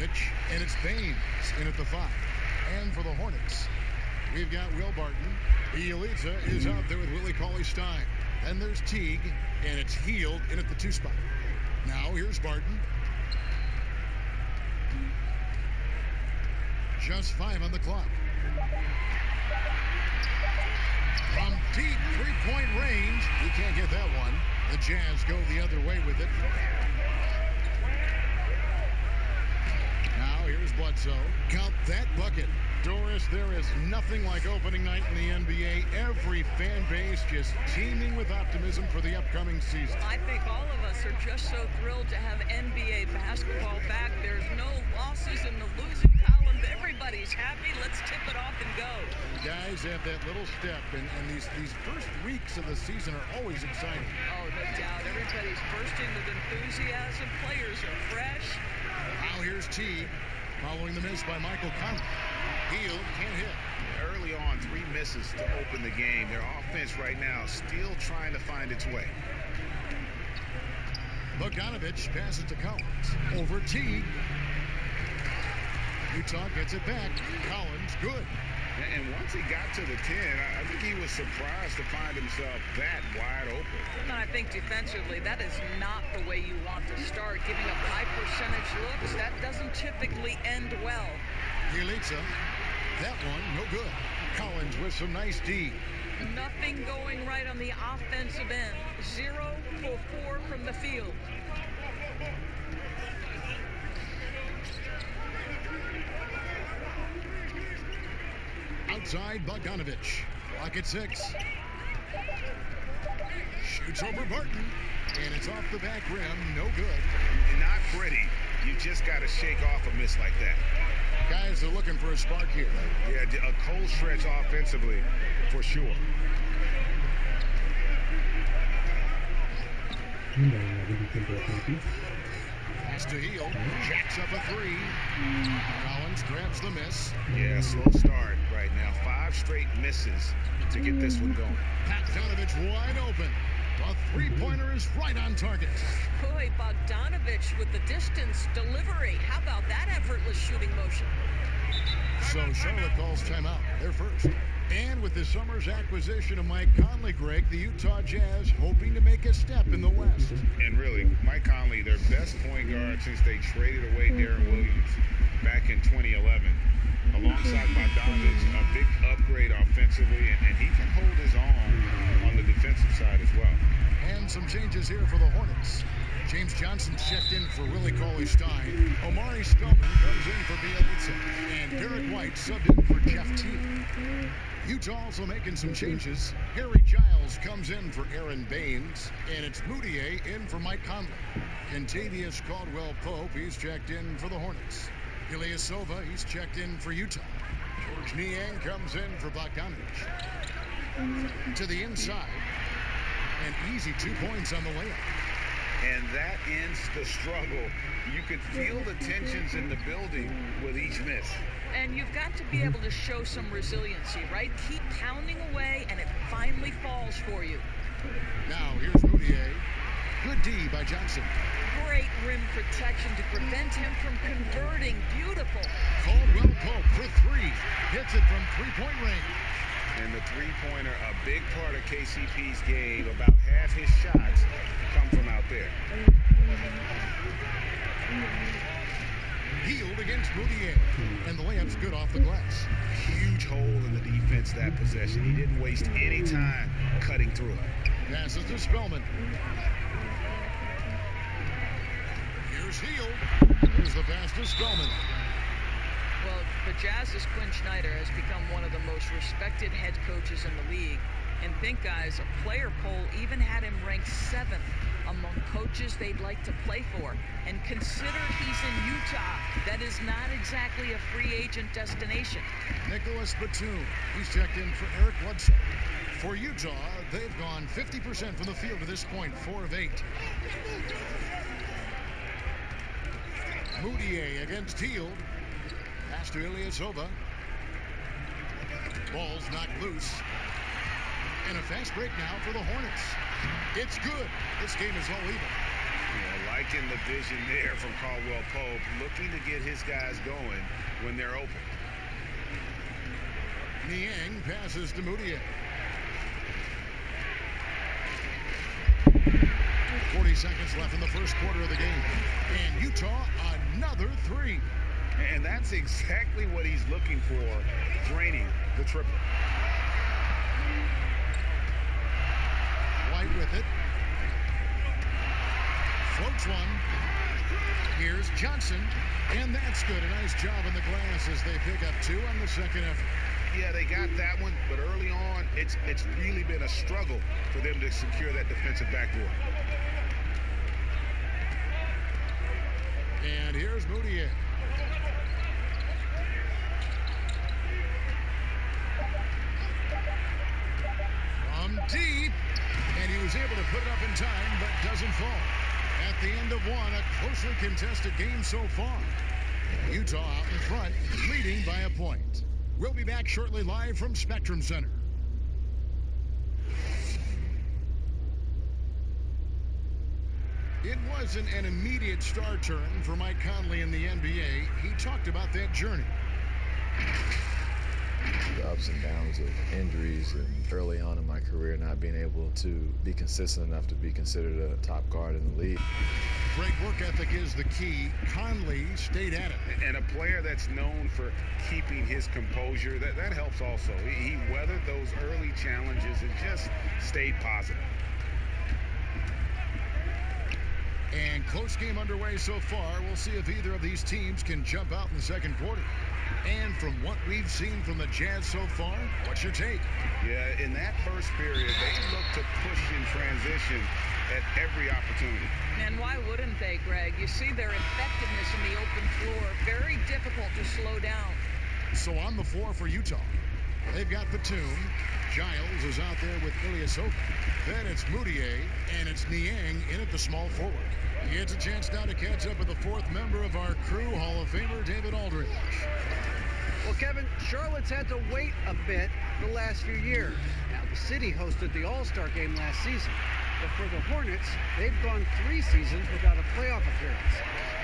Bogdanovich, and it's Baines in at the 5. And for the Hornets, we've got Will Barton. Bielitsa is out there with Willie Cauley-Stein. Then there's Teague, and it's Hield in at the 2 spot. Now here's Barton. Just 5 on the clock. From deep three-point range, he can't get that one. The Jazz go the other way with it. Now here's Bledsoe. Count that bucket. Doris, there is nothing like opening night in the NBA. Every fan base just teeming with optimism for the upcoming season. I think all of us are just so thrilled to have NBA basketball back. There's no losses in the losing column. Everybody's happy. Let's tip it off and go. Guys have that little step, and these first weeks of the season are always exciting. Oh, no doubt. Everybody's bursting with enthusiasm. Players are fresh. Now here's Teague, following the miss by Michael Conley. Hield can't hit. Early on, 3 misses to open the game. Their offense right now still trying to find its way. Bogdanovich passes to Collins. Over Teague. Utah gets it back. Collins, good. And once he got to the 10, I think he was surprised to find himself that wide open. And I think defensively, that is not the way you want to start. Giving up high percentage looks, that doesn't typically end well. Bielitsa, that one, no good. Collins with some nice D. Nothing going right on the offensive end. 0 for 4 from the field. Outside, Bogdanovich. Clock at 6. Shoots over Barton. And it's off the back rim. No good. Not pretty. You just got to shake off a miss like that. Guys are looking for a spark here. Yeah, a cold stretch offensively, for sure. Pass to Hield. Jacks up a 3. Collins grabs the miss. Yeah, slow start right now. 5 straight misses to get this one going. Bogdanovich wide open. The three-pointer is right on target. Boy, Bogdanovich with the distance delivery. How about that effortless shooting motion? So Charlotte calls timeout. They're first. And with this summer's acquisition of Mike Conley, Greg, the Utah Jazz hoping to make a step in the West. And really, Mike Conley, their best point guard since they traded away Darren Williams back in 2011. Alongside Bogdanovich, a big upgrade offensively, and he can hold his own on the defensive side as well. And some changes here for the Hornets. James Johnson checked in for Willie Cauley-Stein. Omari Spellman comes in for Bielitsa. And Derek White subbed in for Jeff Teague. Utah also making some changes. Harry Giles comes in for Aaron Baines. And it's Moutier in for Mike Conley. Kentavious Caldwell-Pope, he's checked in for the Hornets. Ilyasova, he's checked in for Utah. George Niang comes in for Bogdanovich. To the inside. And easy 2 points on the layup. And that ends the struggle. You could feel the tensions in the building with each miss. And you've got to be able to show some resiliency, right? Keep pounding away, and it finally falls for you. Now, here's Moutier. Good D by Johnson. Great rim protection to prevent him from converting. Beautiful. Caldwell-Pope for 3. Hits it from three-point range. And the three-pointer, a big part of KCP's game. About half his shots come from out there. Hield against Moutier. And the layup's good off the glass. Huge hole in the defense that possession. He didn't waste any time cutting through it. Passes to Spellman. Here's Hield. Here's the pass to Spellman. Well, the Jazz's Quinn Snyder has become one of the most respected head coaches in the league. And think, guys, a player poll even had him ranked 7th among coaches they'd like to play for. And consider he's in Utah. That is not exactly a free agent destination. Nicholas Batum. He's checked in for Eric Bledsoe. For Utah, they've gone 50% from the field to this point, 4 of 8. Moutier against Hield. Pass to Ilyasova. Ball's knocked loose. And a fast break now for the Hornets. It's good. This game is all even. Yeah, Liking the vision there from Caldwell Pope, looking to get his guys going when they're open. Niang passes to Moutier. 40 seconds left in the first quarter of the game. And Utah, another three. And that's exactly what he's looking for, draining the triple. White with it. Floats one. Here's Johnson. And that's good. A nice job in the glass as they pick up two on the second effort. Yeah, they got that one, but early on, it's really been a struggle for them to secure that defensive backboard. And here's Moutier. From deep. And he was able to put it up in time, but doesn't fall. At the end of one, a closely contested game so far. Utah out in front, leading by a point. We'll be back shortly live from Spectrum Center. It wasn't an immediate star turn for Mike Conley in the NBA. He talked about that journey. The ups and downs of injuries and early on in my career not being able to be consistent enough to be considered a top guard in the league. Great work ethic is the key. Conley stayed at it. And a player that's known for keeping his composure, that helps also. He weathered those early challenges and just stayed positive. And close game underway so far. We'll see if either of these teams can jump out in the second quarter. And from what we've seen from the Jazz so far, what's your take? Yeah, in that first period, they looked to push in transition at every opportunity. And why wouldn't they, Greg? You see their effectiveness in the open floor. Very difficult to slow down. So on the floor for Utah, they've got Batum. Giles is out there with Ilyasova. Then it's Moutier, and it's Niang in at the small forward. He gets a chance now to catch up with the fourth member of our crew, Hall of Famer David Aldridge. Well, Kevin, Charlotte's had to wait a bit the last few years. Now, the city hosted the All-Star game last season. But for the Hornets, they've gone 3 seasons without a playoff appearance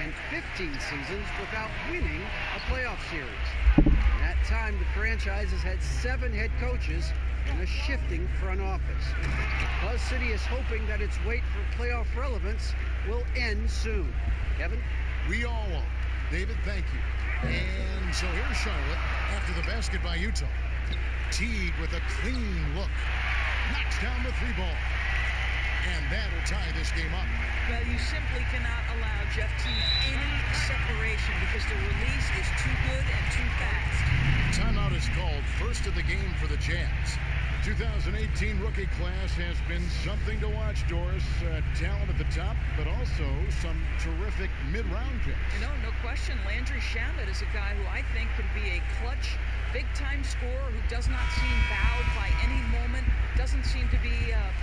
and 15 seasons without winning a playoff series. In that time, the franchise has had 7 head coaches and a shifting front office. The Buzz City is hoping that its wait for playoff relevance will end soon. Kevin? We all are. David, thank you. And so here's Charlotte after the basket by Utah. Teague with a clean look. Knocks down the 3-ball. And that'll tie this game up. Well, you simply cannot allow Jeff Teague any separation because the release is too good and too fast. Timeout is called. First of the game for the Jazz. 2018 rookie class has been something to watch, Doris. Talent at the top, but also some terrific mid-round picks. No question. Landry Shamet is a guy who I think can be a clutch, big-time scorer who does not seem bowed by any moment, doesn't seem to be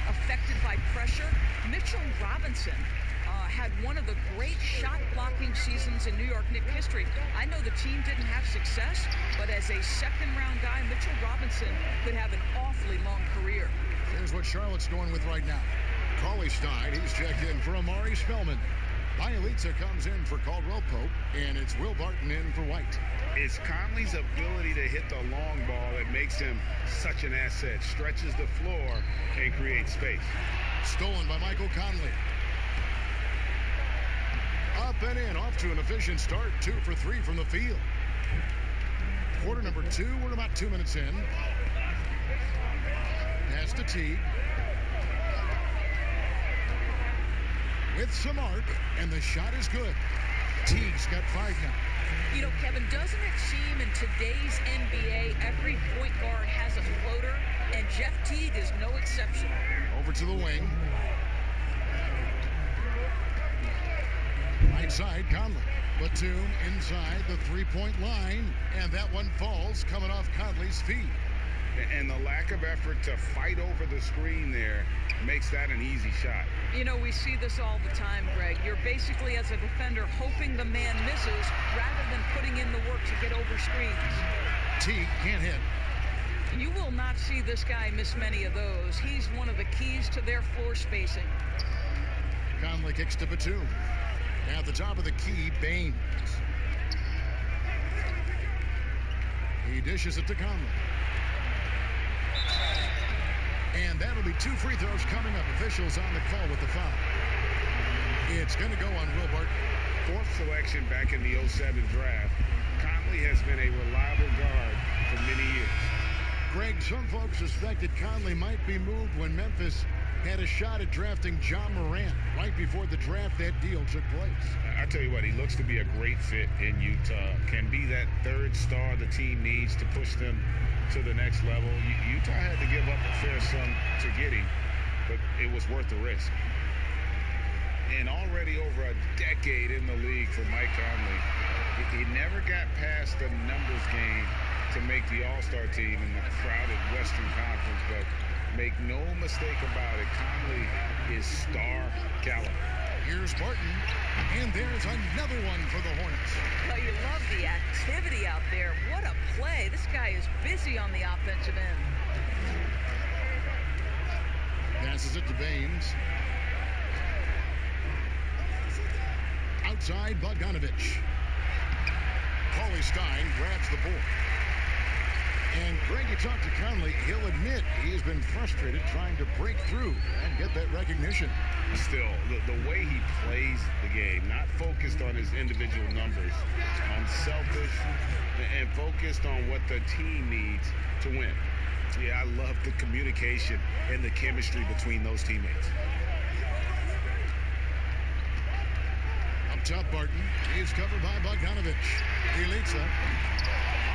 affected by pressure. Mitchell Robinson had one of the great shot-blocking seasons in New York Knicks history. I know the team didn't have success, but as a second-round guy, Mitchell Robinson could have an awfully long career. Here's what Charlotte's going with right now. Cauley Stein, he's checked in for Amari Spellman. Bielitsa comes in for Caldwell Pope, and it's Will Barton in for White. It's Conley's ability to hit the long ball that makes him such an asset. Stretches the floor and creates space. Stolen by Michael Conley. Up and in, off to an efficient start. 2 for 3 from the field. Quarter number 2, we're about 2 minutes in. Pass to Teague. With some arc, and the shot is good. Teague's got 5 now. You know, Kevin, doesn't it seem in today's NBA, every point guard has a floater, and Jeff Teague is no exception. Over to the wing. Right side, Conley. Batum inside the 3-point line, and that one falls coming off Conley's feet. And the lack of effort to fight over the screen there makes that an easy shot. You know, we see this all the time, Greg. You're basically, as a defender, hoping the man misses rather than putting in the work to get over screens. Teague can't hit. You will not see this guy miss many of those. He's one of the keys to their floor spacing. Conley kicks to Batum. At the top of the key, Baines. He dishes it to Conley. And that'll be 2 free throws coming up. Officials on the call with the foul. It's going to go on Will Barton. 4th selection back in the 07 draft. Conley has been a reliable guard for many years. Greg, some folks suspected Conley might be moved when Memphis had a shot at drafting John Morant right before the draft that deal took place. I tell you what, he looks to be a great fit in Utah. Can be that 3rd star the team needs to push them to the next level. Utah had to give up a fair sum to get him, but it was worth the risk. And already over a decade in the league for Mike Conley, he never got past the numbers game to make the All-Star team in the crowded Western Conference, but make no mistake about it, Conley is star caliber. Here's Barton, and there's another one for the Hornets. Well, you love the activity out there. What a play. This guy is busy on the offensive end. Passes it to Baines. Outside, Bogdanovich. Cauley Stein grabs the board. And Greg, you talk to Conley, he'll admit he has been frustrated trying to break through and get that recognition. Still, the way he plays the game, not focused on his individual numbers, selfish and focused on what the team needs to win. Yeah, I love the communication and the chemistry between those teammates. Up top, Barton is covered by Bogdanovich. Bielitsa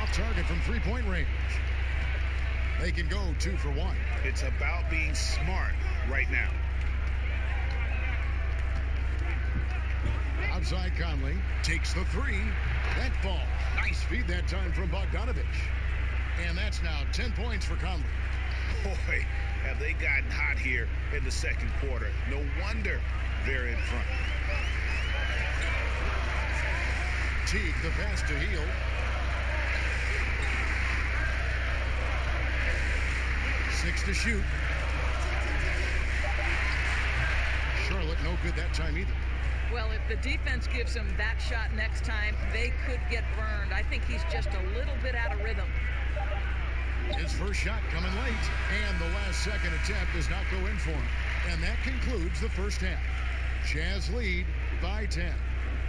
off target from 3-point range. They can go 2 for 1. It's about being smart right now. Outside, Conley takes the 3. That ball. Nice feed that time from Bogdanovich. And that's now 10 points for Conley. Boy, have they gotten hot here in the second quarter. No wonder they're in front. Teague, the pass to Hield. Six to shoot. Charlotte, no good that time either. Well, if the defense gives him that shot next time, they could get burned. I think he's just a little bit out of rhythm. His first shot coming late, and the last second attempt does not go in for him. And that concludes the first half. Jazz lead by 10.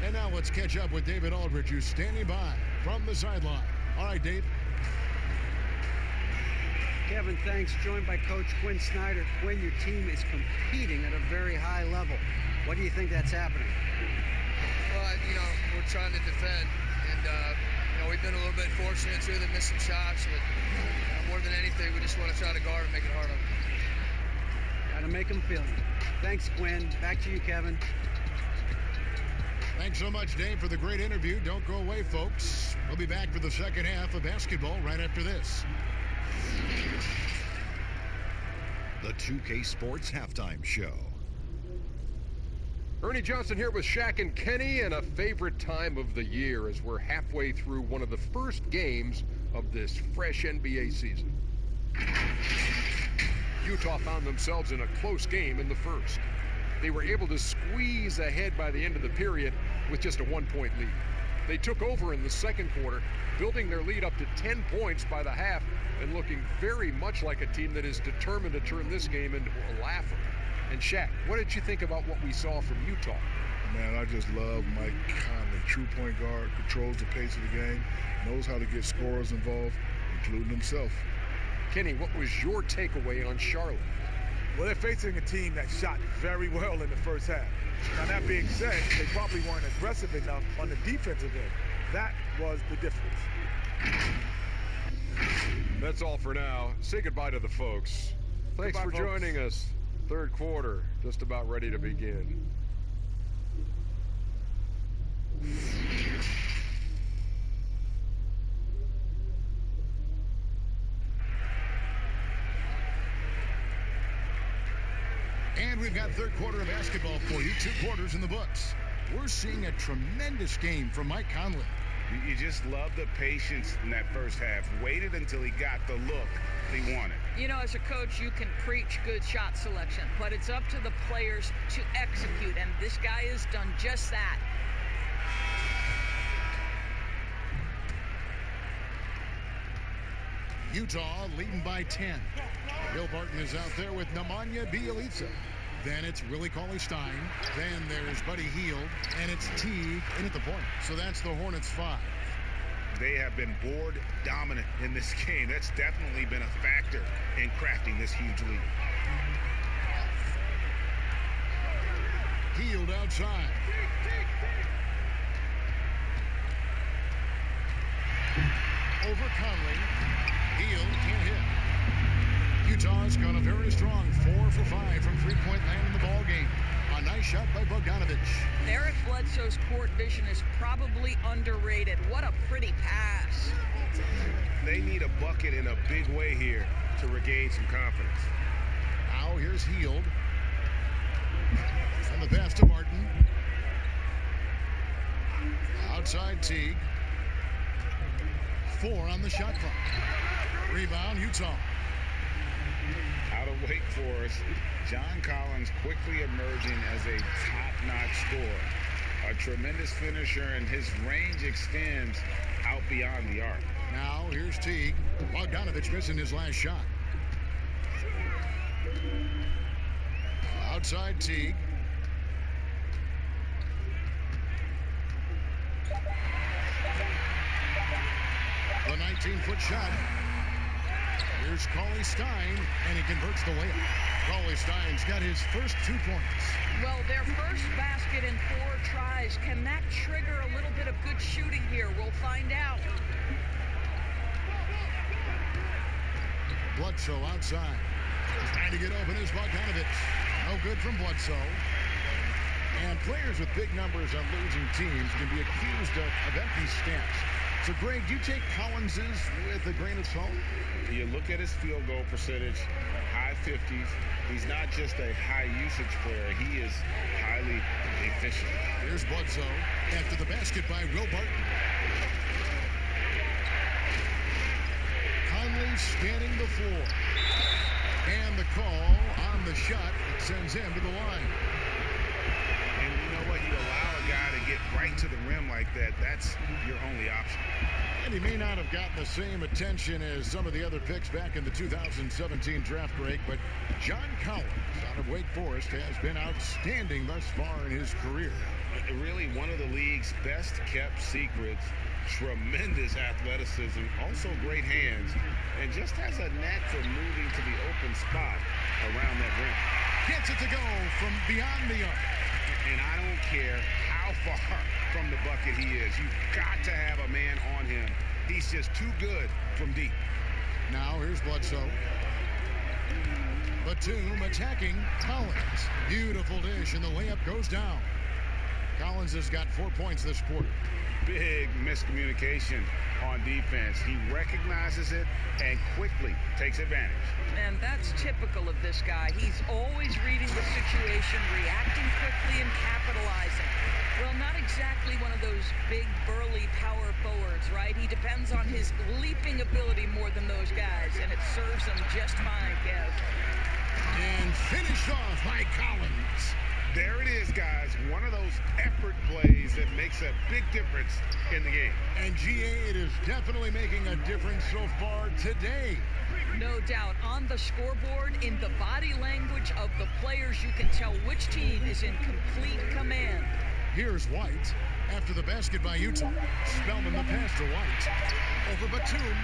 And now let's catch up with David Aldridge, who's standing by from the sideline. All right, Dave. Kevin, thanks. Joined by Coach Quinn Snyder. Quinn, your team is competing at a very high level. What do you think that's happening? Well, we're trying to defend, and we've been a little bit fortunate too. They're missing shots, but more than anything, we just want to try to guard and make it hard on them. Got to make them feel it. Thanks, Quinn. Back to you, Kevin. Thanks so much, Dave, for the great interview. Don't go away, folks. We'll be back for the second half of basketball right after this. The 2K Sports Halftime Show. Ernie Johnson here with Shaq and Kenny, and a favorite time of the year as we're halfway through one of the first games of this fresh NBA season. Utah found themselves in a close game in the first. They were able to squeeze ahead by the end of the period with just a 1-point lead. They took over in the second quarter, building their lead up to 10 points by the half and looking very much like a team that is determined to turn this game into a laugher. And Shaq, what did you think about what we saw from Utah? Man, I just love Mike Conley. True point guard, controls the pace of the game, knows how to get scorers involved, including himself. Kenny, what was your takeaway on Charlotte? Well, they're facing a team that shot very well in the first half. Now, that being said, they probably weren't aggressive enough on the defensive end. That was the difference. That's all for now. Say goodbye to the folks. Thanks for joining us. Third quarter, just about ready to begin. And we've got third quarter of basketball for you. 2 quarters in the books. We're seeing a tremendous game from Mike Conley. You just love the patience in that first half. Waited until he got the look he wanted. As a coach, you can preach good shot selection, but it's up to the players to execute, and this guy has done just that. Utah leading by 10. Will Barton is out there with Nemanja Bjelica. Then it's Willie Cauley-Stein. Then there's Buddy Hield. And it's Teague in at the point. So that's the Hornets 5. They have been board dominant in this game. That's definitely been a factor in crafting this huge lead. Hield outside. Over Conley. Hield can't hit. Utah's gone a very strong 4 for 5 from three-point land in the ball game. A nice shot by Bogdanovic. Eric Bledsoe's court vision is probably underrated. What a pretty pass. They need a bucket in a big way here to regain some confidence. Now here's Hield. And the pass to Martin. Outside Teague. 4 on the shot clock. Rebound, Utah. Out of Wake Forest, John Collins quickly emerging as a top-notch scorer. A tremendous finisher, and his range extends out beyond the arc. Now here's Teague. Bogdanovic missing his last shot. Outside Teague. The 19-foot shot. Here's Cauley-Stein, and he converts the layup. Cauley-Stein's got his first 2 points. Well, their first basket in 4 tries. Can that trigger a little bit of good shooting here? We'll find out. Bledsoe outside. Trying to get open is Bogdanovic. No good from Bledsoe. And players with big numbers on losing teams can be accused of empty stats. So, Greg, do you take Collins's with a grain of salt? You look at his field goal percentage, high 50s. He's not just a high-usage player. He is highly efficient. Here's Bledsoe after the basket by Will Barton. Conley scanning the floor. And the call on the shot that sends him to the line. And you know what? You allow a guy to get right to the rim like that. That's your only option. And he may not have gotten the same attention as some of the other picks back in the 2017 draft break, but John Collins out of Wake Forest has been outstanding thus far in his career. Really one of the league's best kept secrets. Tremendous athleticism, also great hands, and just has a knack for moving to the open spot around that rim. Gets it to go from beyond the arc. And I don't care how far from the bucket he is. You've got to have a man on him. He's just too good from deep. Now here's Bledsoe. Batum attacking Collins. Beautiful dish, and the layup goes down. Collins has got 4 points this quarter. Big miscommunication on defense. He recognizes it and quickly takes advantage. And that's typical of this guy. He's always reading the situation, reacting quickly, and capitalizing. Well, not exactly one of those big, burly power forwards, right? He depends on his leaping ability more than those guys, and it serves him just fine, Kev. And finished off by Collins. There it is, guys. One of those effort plays that makes a big difference in the game. And GA, it is definitely making a difference so far today. No doubt. On the scoreboard, in the body language of the players, you can tell which team is in complete command. Here's White after the basket by Utah. Spellman the pass to White. Over Batum.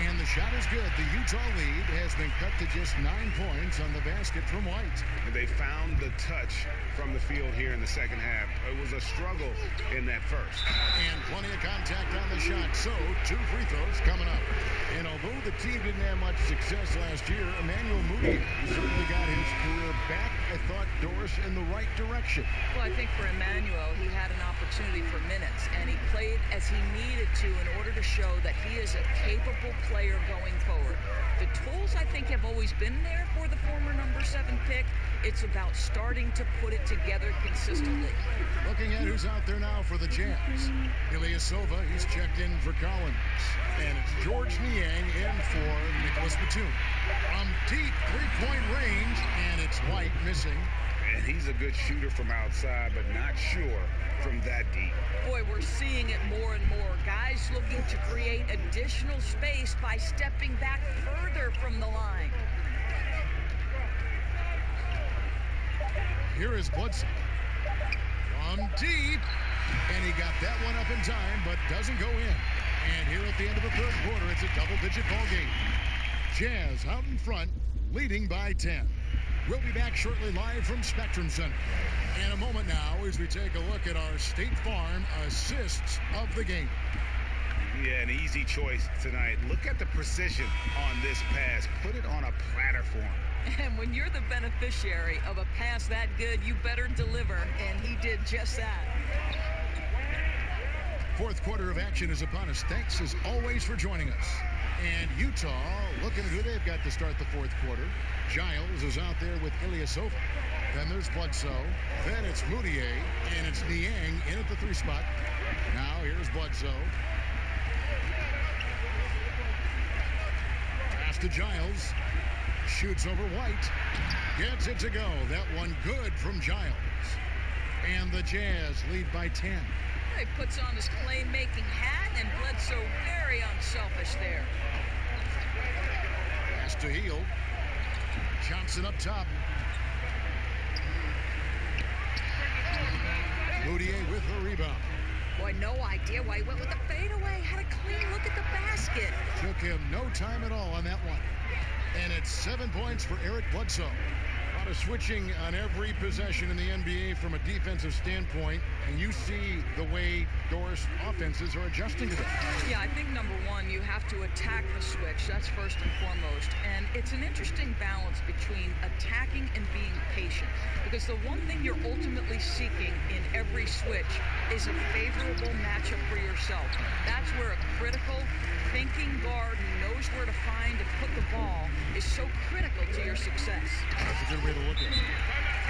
And the shot is good. The Utah lead has been cut to just 9 points on the basket from White. And they found the touch from the field here in the second half. It was a struggle in that first. And plenty of contact on the shot. So, 2 free throws coming up. And although the team didn't have much success last year, Emmanuel Moody certainly got his career back, I thought, Doris, in the right direction. Well, I think for Emmanuel, he had an opportunity for minutes, and he played as he needed to in order to show that he is a capable player going forward. The tools, I think, have always been there for the former number 7 pick. It's about starting to put it together consistently. Looking at who's out there now for the Jazz. Ilyasova, he's checked in for Collins. And it's George Niang in for Nicholas Batum. From deep three-point range, and it's White missing. And he's a good shooter from outside, but not sure from that deep. Boy, we're seeing it more and more. Guys Jazz looking to create additional space by stepping back further from the line. Here is Bledsoe. From deep. And he got that one up in time, but doesn't go in. And here at the end of the third quarter, it's a double-digit ball game. Jazz out in front, leading by 10. We'll be back shortly live from Spectrum Center. In a moment now as we take a look at our State Farm assists of the game. Yeah, an easy choice tonight. Look at the precision on this pass. Put it on a platter for him. And when you're the beneficiary of a pass that good, you better deliver, and he did just that. Fourth quarter of action is upon us. Thanks as always for joining us. And Utah looking at who they've got to start the fourth quarter. Giles is out there with Ilyasova. Then there's Bledsoe. Then it's Moutier. And it's Niang in at the 3 spot. Now here's Bledsoe. Pass to Giles. Shoots over White. Gets it to go. That one good from Giles. And the Jazz lead by 10. He puts on his playmaking hat, and Bledsoe very unselfish there. Pass to Hield. Johnson up top. Moutier with the rebound. Boy, no idea why he went with the fadeaway. Had a clean look at the basket. Took him no time at all on that one. And it's 7 points for Eric Bledsoe. A lot of switching on every possession in the NBA from a defensive standpoint, and you see the way Doris offenses are adjusting to that. Yeah, I think number one, you have to attack the switch. That's first and foremost. And it's an interesting balance between attacking and being patient. Because the one thing you're ultimately seeking in every switch is a favorable matchup for yourself. That's where a critical thinking guard who knows where to find and put the ball is so critical to your success. That's a good way to look at it.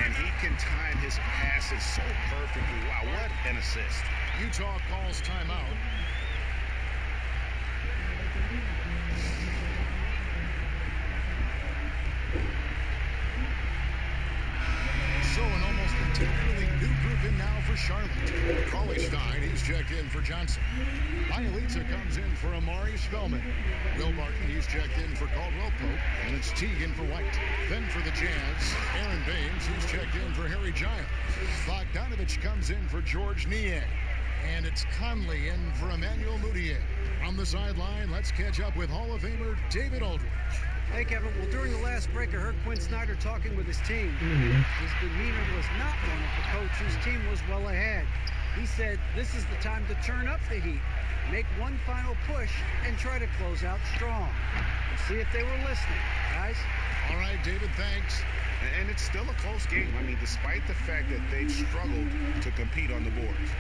And he can time his passes so perfectly. Wow, what an assist. Utah calls timeout. So an almost entirely new group in now for Charlotte. Cauley-Stein, he's checked in for Johnson. Bielitsa comes in for Amari Spellman. Will Barton, he's checked in for Caldwell Pope. And it's Teagan for White. Then for the Jazz, Aaron Baines, he's checked in for Harry Giles. Bogdanovich comes in for George Niang. And it's Conley in for Emmanuel Moutier. On the sideline, let's catch up with Hall of Famer David Aldridge. Hey, Kevin. Well, during the last break, I heard Quinn Snyder talking with his team. His demeanor was not one of the coach whose team was well ahead. He said this is the time to turn up the heat, make one final push, and try to close out strong. We'll see if they were listening, guys. All right, David, thanks. And it's still a close game. I mean, despite the fact that they've struggled to compete on the boards.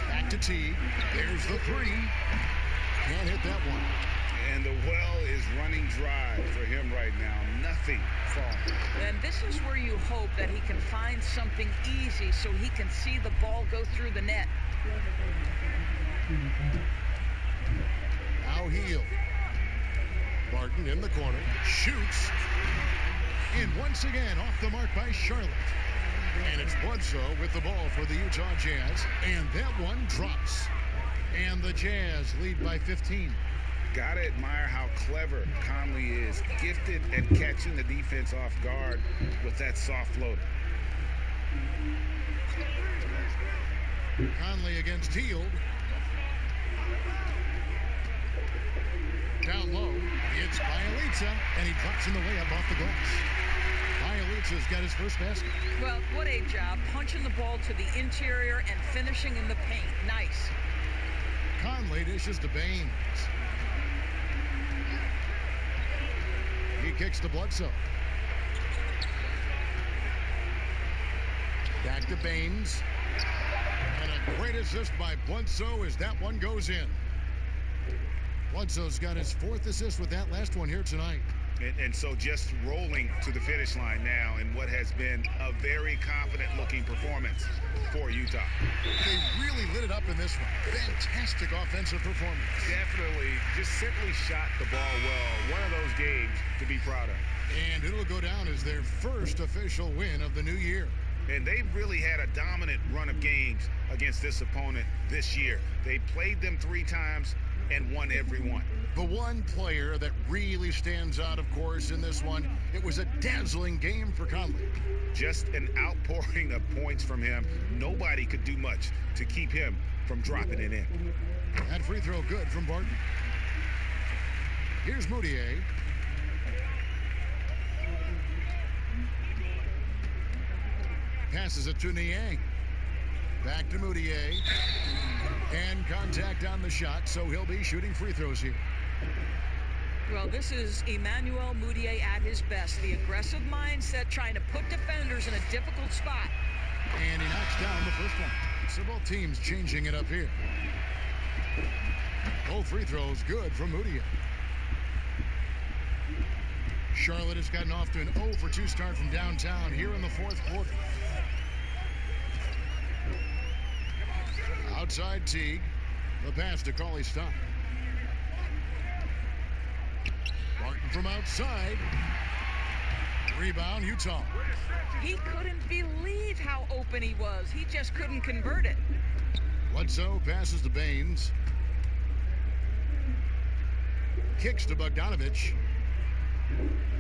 Back to T. There's the 3. Can't hit that one. And the well is running dry for him right now. Nothing falling. And this is where you hope that he can find something easy so he can see the ball go through the net. Now Hield. Barton in the corner. Shoots. And once again off the mark by Charlotte. And it's Bledsoe with the ball for the Utah Jazz. And that one drops. And the Jazz lead by 15. Gotta admire how clever Conley is. Gifted at catching the defense off guard with that soft floater. Conley against Hield. Down low, it's Bielitsa, and he drops in the layup off the glass. Bielitsa's got his first basket. Well, what a job. Punching the ball to the interior and finishing in the paint. Nice. Conley dishes to Baines. He kicks to Bledsoe. Back to Baines. And a great assist by Bledsoe as that one goes in. Bledsoe's got his 4th assist with that last one here tonight. And so just rolling to the finish line now in what has been a very confident-looking performance for Utah. They really lit it up in this one. Fantastic offensive performance. Definitely just simply shot the ball well. One of those games to be proud of. And it'll go down as their first official win of the new year. And they've really had a dominant run of games against this opponent this year. They played them 3 times and won every one. The one player that really stands out, of course, in this one, it was a dazzling game for Conley. Just an outpouring of points from him. Nobody could do much to keep him from dropping it in. That free throw good from Barton. Here's Moutier. Passes it to Niang. Back to Moutier. And contact on the shot, so he'll be shooting free throws here. Well, this is Emmanuel Moutier at his best. The aggressive mindset, trying to put defenders in a difficult spot. And he knocks down the first one. So both teams changing it up here. Both free throws good from Moutier. Charlotte has gotten off to an 0 for 2 start from downtown here in the 4th quarter. Outside Teague. The pass to Cauley-Stein. Barton from outside. Rebound, Utah. He couldn't believe how open he was. He just couldn't convert it. Bledsoe passes to Baines. Kicks to Bogdanovich.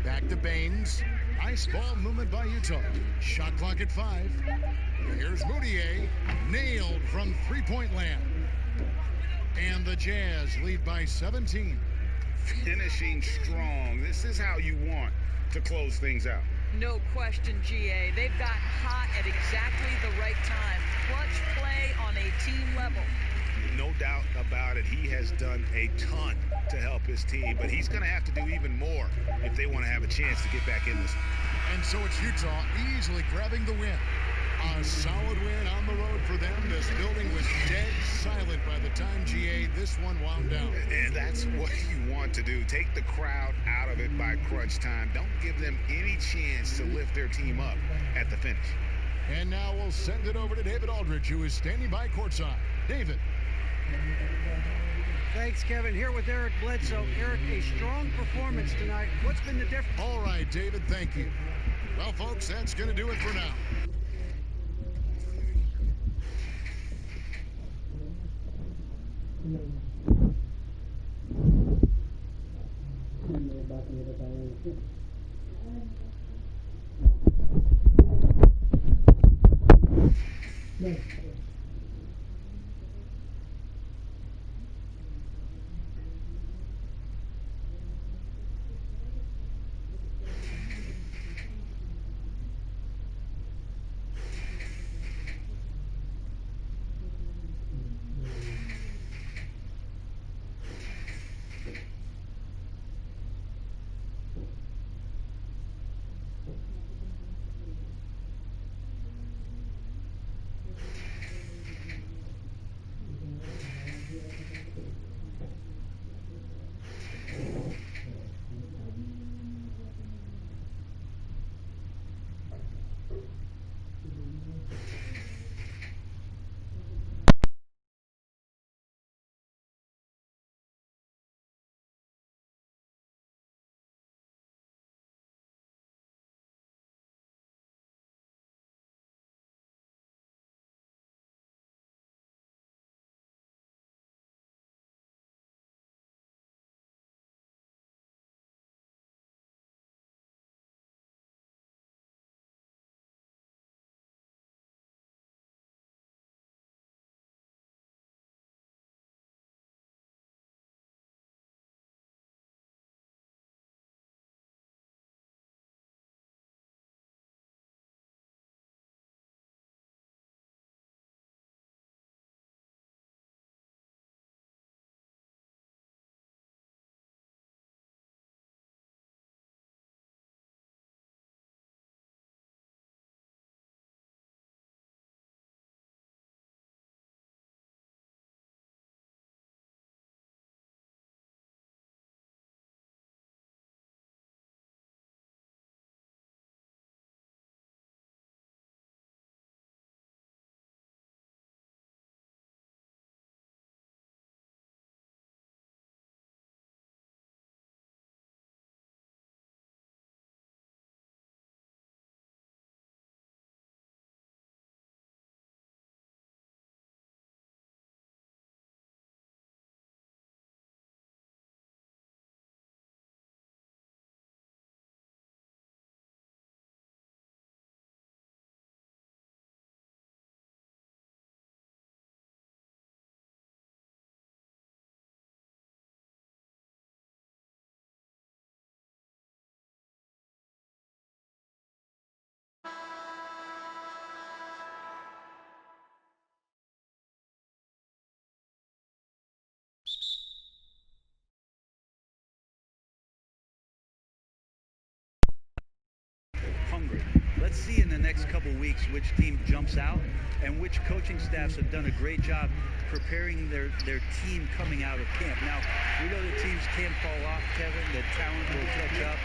Back to Baines. Nice ball movement by Utah. Shot clock at 5. Here's Moutier. Nailed from three-point land. And the Jazz lead by 17. Finishing strong. This is how you want to close things out. No question, GA. They've gotten hot at exactly the right time. Clutch play on a team level. No doubt about it. He has done a ton to help his team, but he's going to have to do even more if they want to have a chance to get back in this. And so it's Utah easily grabbing the win. A solid win on the road for them. This building was dead silent by the time, GA, this one wound down. And that's what you want to do. Take the crowd out of it by crunch time. Don't give them any chance to lift their team up at the finish. And now we'll send it over to David Aldridge, who is standing by courtside. David. Thanks, Kevin. Here with Eric Bledsoe. Eric, a strong performance tonight. What's been the difference? All right, David, thank you. Well, folks, that's going to do it for now. the next couple weeks which team jumps out and which coaching staffs have done a great job preparing their team coming out of camp. Now, we know the teams can fall off, Kevin. The talent will catch up.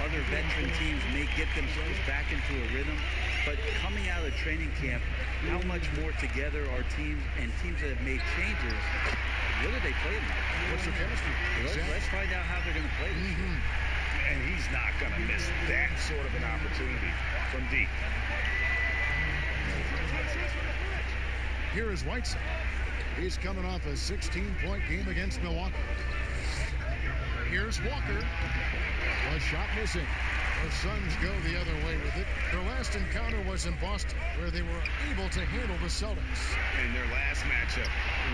Other veteran teams may get themselves back into a rhythm. But coming out of training camp, how much more together are teams and teams that have made changes, what are they playing like? What's their chemistry? Let's find out how they're going to play this year. And he's not going to miss that sort of an opportunity from deep. Here is Whiteside. He's coming off a 16-point game against Milwaukee. Here's Walker. A shot missing. The Suns go the other way with it. Their last encounter was in Boston, where they were able to handle the Celtics. And their last matchup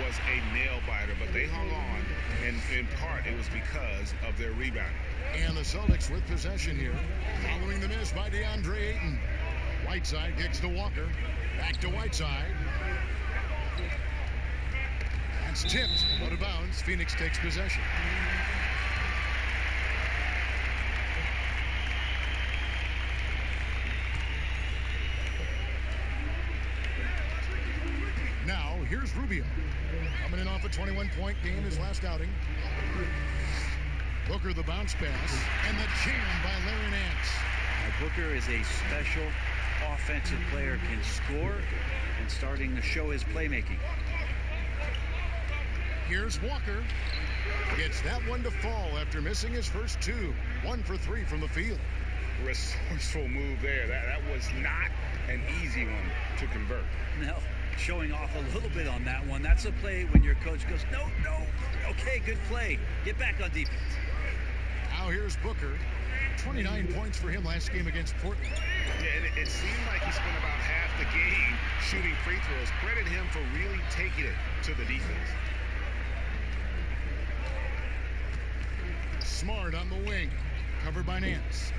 was a nail-biter, but they hung on, and in part it was because of their rebounding. And the Celtics with possession here, following the miss by DeAndre Ayton. Whiteside kicks to Walker. Back to Whiteside. That's tipped, out of bounds. Phoenix takes possession. Now, here's Rubio. Coming in off a 21-point game his last outing. Booker the bounce pass, and the jam by Larry Nance. Now, Booker is a special offensive player, can score, and starting to show his playmaking. Here's Walker. Gets that one to fall after missing his first two. 1 for 3 from the field. Resourceful move there. That was not an easy one to convert. No, showing off a little bit on that one. That's a play when your coach goes, no, okay, good play. Get back on defense. Now here's Booker. 29 points for him last game against Portland. Yeah, and it seemed like he spent about half the game shooting free throws. Credit him for really taking it to the defense. Smart on the wing. Covered by Nance.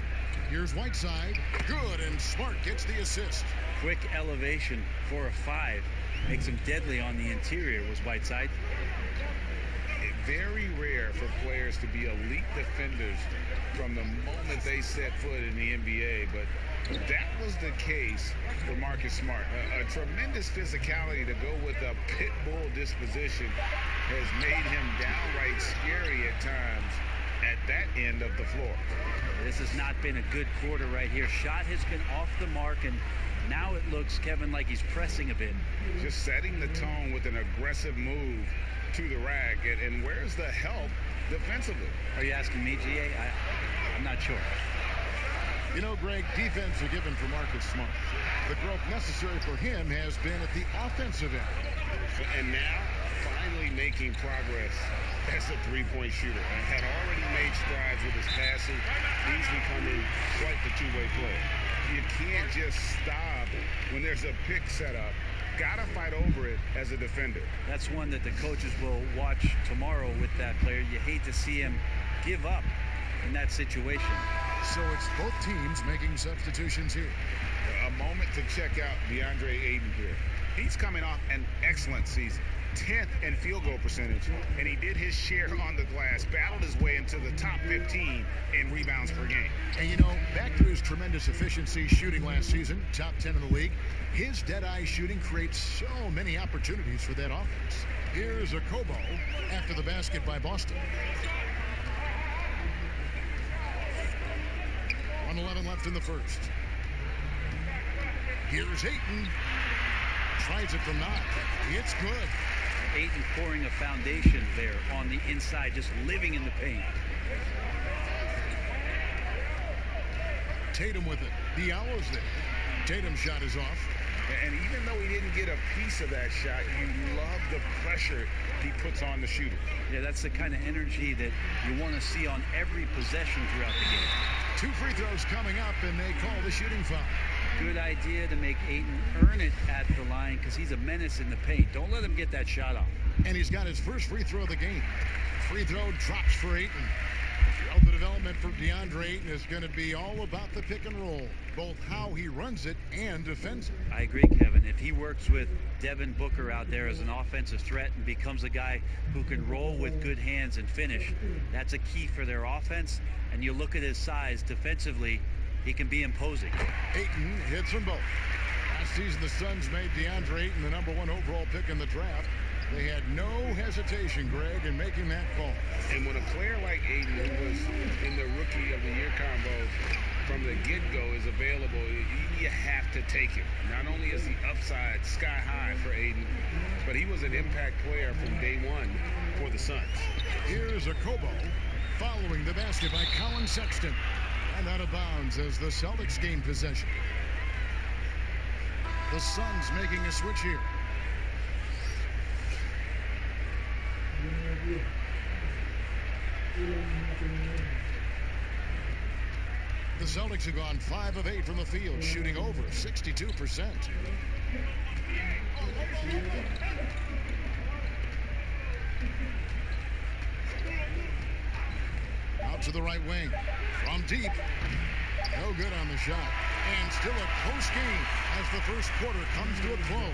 Here's Whiteside. Good, and Smart gets the assist. Quick elevation for a 5. Makes him deadly on the interior, was Whiteside. Very rare for players to be elite defenders from the moment they set foot in the NBA, but that was the case for Marcus Smart. A tremendous physicality to go with a pit bull disposition has made him downright scary at times at that end of the floor. This has not been a good quarter right here. Shot has been off the mark, and now it looks, Kevin, like he's pressing a bit. Just setting the tone with an aggressive move to the rack, and where's the help defensively? Are you asking me, GA? I'm not sure. You know, Greg, defense are given for Marcus Smart. The growth necessary for him has been at the offensive end. And now, finally making progress as a three-point shooter. And had already made strides with his passing. He's becoming quite the two-way player. You can't just stop when there's a pick set up. Gotta fight over it as a defender. That's one that the coaches will watch tomorrow with that player. You hate to see him give up in that situation. So it's both teams making substitutions here. A moment to check out DeAndre Ayton here. He's coming off an excellent season. 10th in field goal percentage, and he did his share on the glass, battled his way into the top 15 in rebounds per game. And you know, back to his tremendous efficiency shooting last season, top 10 in the league, his dead-eye shooting creates so many opportunities for that offense. Here's a Kobo after the basket by Boston. 1:11 left in the first. Here's Ayton. Tries it from knock. It's good. Ayton pouring a foundation there on the inside, just living in the paint. Tatum with it. The Owls there. Tatum's shot is off. And even though he didn't get a piece of that shot, you love the pressure he puts on the shooter. Yeah, that's the kind of energy that you want to see on every possession throughout the game. 2 free throws coming up, and they call the shooting foul. Good idea to make Ayton earn it at the line because he's a menace in the paint. Don't let him get that shot off. And he's got his first free throw of the game. Free throw drops for Ayton. Well, the development for DeAndre Ayton is going to be all about the pick and roll, both how he runs it and defends it. I agree, Kevin. If he works with Devin Booker out there as an offensive threat and becomes a guy who can roll with good hands and finish, that's a key for their offense. And you look at his size defensively, he can be imposing. Ayton hits them both. Last season, the Suns made DeAndre Ayton the #1 overall pick in the draft. They had no hesitation, Greg, in making that call. And when a player like Ayton, who was in the Rookie of the Year combo from the get-go, is available, you have to take him. Not only is the upside sky high for Ayton, but he was an impact player from day one for the Suns. Here's a Kobo following the basket by Colin Sexton. And out of bounds as the Celtics gain possession. The Suns making a switch here. The Celtics have gone 5 of 8 from the field, shooting over 62%. Out to the right wing. From deep. No good on the shot. And still a close game as the first quarter comes to a close.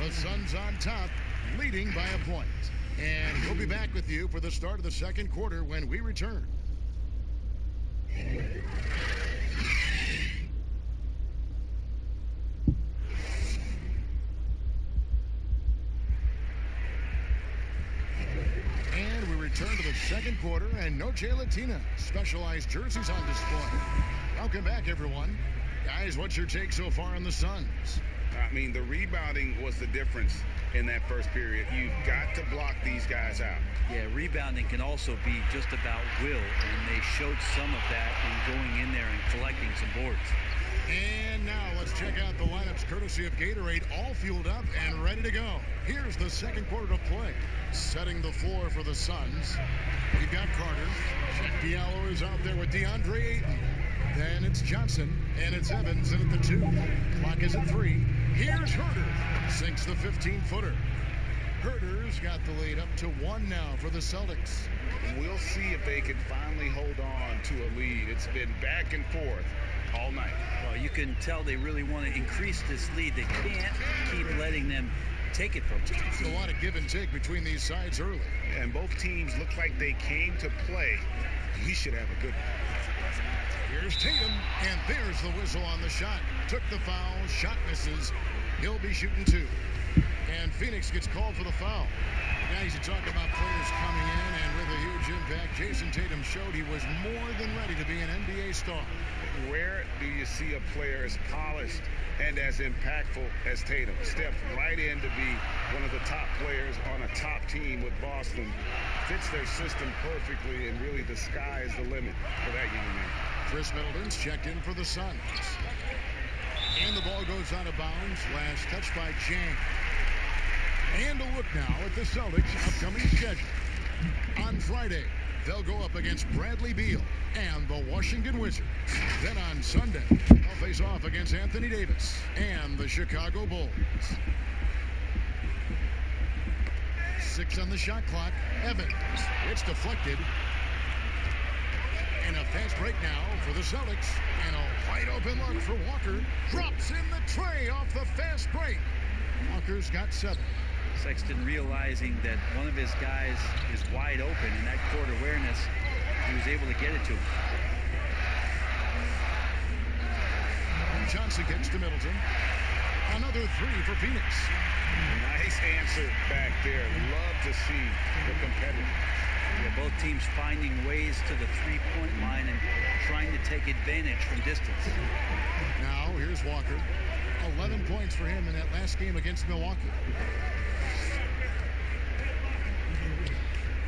The Suns on top, leading by a point. And we'll be back with you for the start of the second quarter when we return. And we return to the second quarter, and no Latina. Specialized jerseys on display. Welcome back, everyone. Guys, what's your take so far on the Suns? I mean, the rebounding was the difference in that first period. You've got to block these guys out. Yeah, rebounding can also be just about will, and they showed some of that in going in there and collecting some boards. And now let's check out the lineups courtesy of Gatorade, all fueled up and ready to go. Here's the second quarter to play. Setting the floor for the Suns. We've got Carter. Jack Diallo is out there with DeAndre Ayton. Then it's Johnson, and it's Evans in at the 2. Clock is at 3. Here's Herter. Sinks the 15-footer. Herter's got the lead up to 1 now for the Celtics. We'll see if they can finally hold on to a lead. It's been back and forth all night. Well, you can tell they really want to increase this lead. They can't keep letting them take it from them. There's a lot of give and take between these sides early. And both teams look like they came to play. We should have a good one. Here's Tatum, and there's the whistle on the shot. Took the foul, shot misses. He'll be shooting 2. And Phoenix gets called for the foul. Guys, you talk about players coming in and with a huge impact. Jason Tatum showed he was more than ready to be an NBA star. Where do you see a player as polished and as impactful as Tatum? Stepped right in to be one of the top players on a top team with Boston. Fits their system perfectly, and really the sky is the limit for that young man. Chris Middleton's checked in for the Suns. And the ball goes out of bounds. Last touch by Jang. And a look now at the Celtics' upcoming schedule. On Friday, they'll go up against Bradley Beal and the Washington Wizards. Then on Sunday, they'll face off against Anthony Davis and the Chicago Bulls. 6 on the shot clock. Evans. It's deflected. And a fast break now for the Celtics. And a wide open look for Walker. Drops in the tray off the fast break. Walker's got 7. Sexton realizing that one of his guys is wide open in that court awareness, he was able to get it to him. Johnson gets to Middleton. Another 3 for Phoenix. Nice answer back there. Love to see the competitor. Yeah, both teams finding ways to the three-point line and trying to take advantage from distance. Now here's Walker. 11 points for him in that last game against Milwaukee.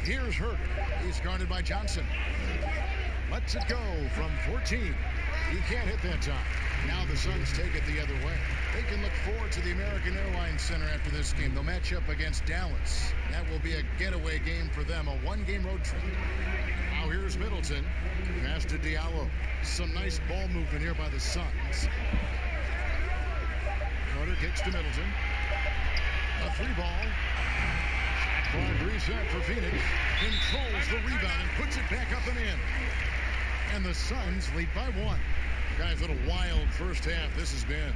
Here's Herter. He's guarded by Johnson. Lets it go from 14. He can't hit that time. Now the Suns take it the other way. They can look forward to the American Airlines Center after this game. They'll match up against Dallas. That will be a getaway game for them, a 1-game road trip. Now here's Middleton. Pass to Diallo. Some nice ball movement here by the Suns. Carter kicks to Middleton. A 3-ball. Clock reset for Phoenix. Controls the rebound and puts it back up and in. And the Suns lead by 1. Guys, what a wild first half this has been.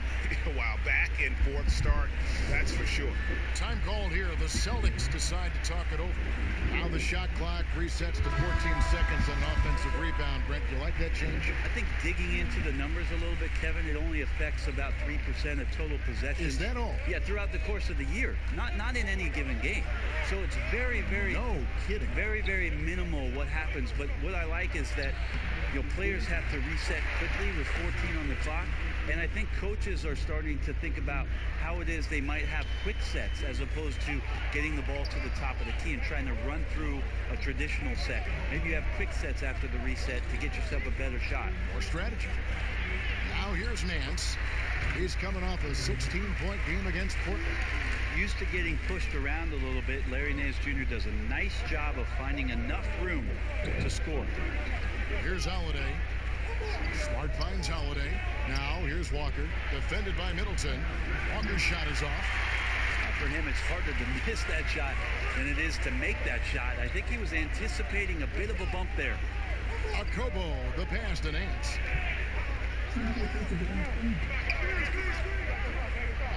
Wow, back and forth start, that's for sure. Time called here. The Celtics decide to talk it over. Now the shot clock resets to 14 seconds on an offensive rebound. Brent, do you like that change? I think digging into the numbers a little bit, Kevin, it only affects about 3% of total possessions. Is that all? Yeah, throughout the course of the year. Not in any given game. So it's very, very... No kidding. Very, very minimal what happens. But what I like is that, players have to reset quickly with 14 on the clock. And I think coaches are starting to think about how it is they might have quick sets as opposed to getting the ball to the top of the key and trying to run through a traditional set. Maybe you have quick sets after the reset to get yourself a better shot. More strategy. Now here's Nance. He's coming off a 16-point game against Portland. Used to getting pushed around a little bit, Larry Nance Jr. does a nice job of finding enough room to score. Here's Holiday. Smart finds Holiday. Now here's Walker, defended by Middleton. Walker's shot is off. For him, it's harder to miss that shot than it is to make that shot. I think he was anticipating a bit of a bump there. Akobo, the pass to Nance.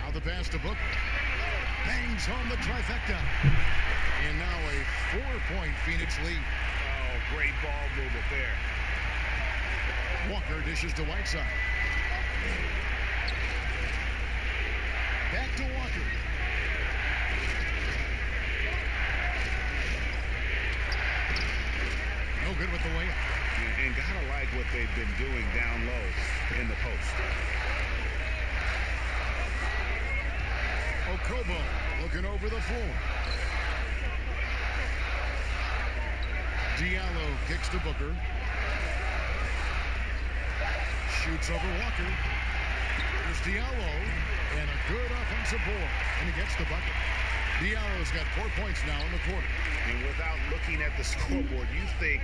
Now the pass to Book. Bangs home the trifecta. And now a 4-point Phoenix lead. Oh, great ball movement there. Walker dishes to Whiteside. Back to Walker. No good with the layup. And gotta like what they've been doing down low in the post. Okobo looking over the floor. Diallo kicks to Booker. Shoots over Walker. There's Diallo. And a good offensive board. And he gets the bucket. Diallo's got 4 points now in the quarter. And without looking at the scoreboard, you think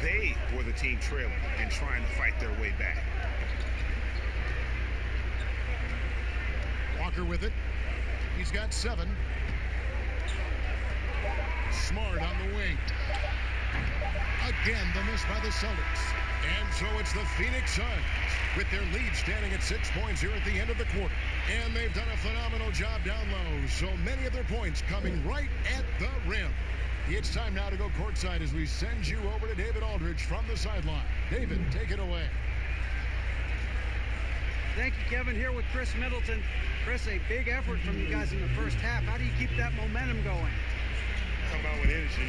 they were the team trailing and trying to fight their way back. Walker with it. He's got 7. Smart on the wing. Again, the miss by the Celtics. And so it's the Phoenix Suns with their lead standing at 6 points here at the end of the quarter. And they've done a phenomenal job down low. So many of their points coming right at the rim. It's time now to go courtside as we send you over to David Aldridge from the sideline. David, take it away. Thank you, Kevin. Here with Chris Middleton. Chris, a big effort from you guys in the first half. How do you keep that momentum going? Come out with energy,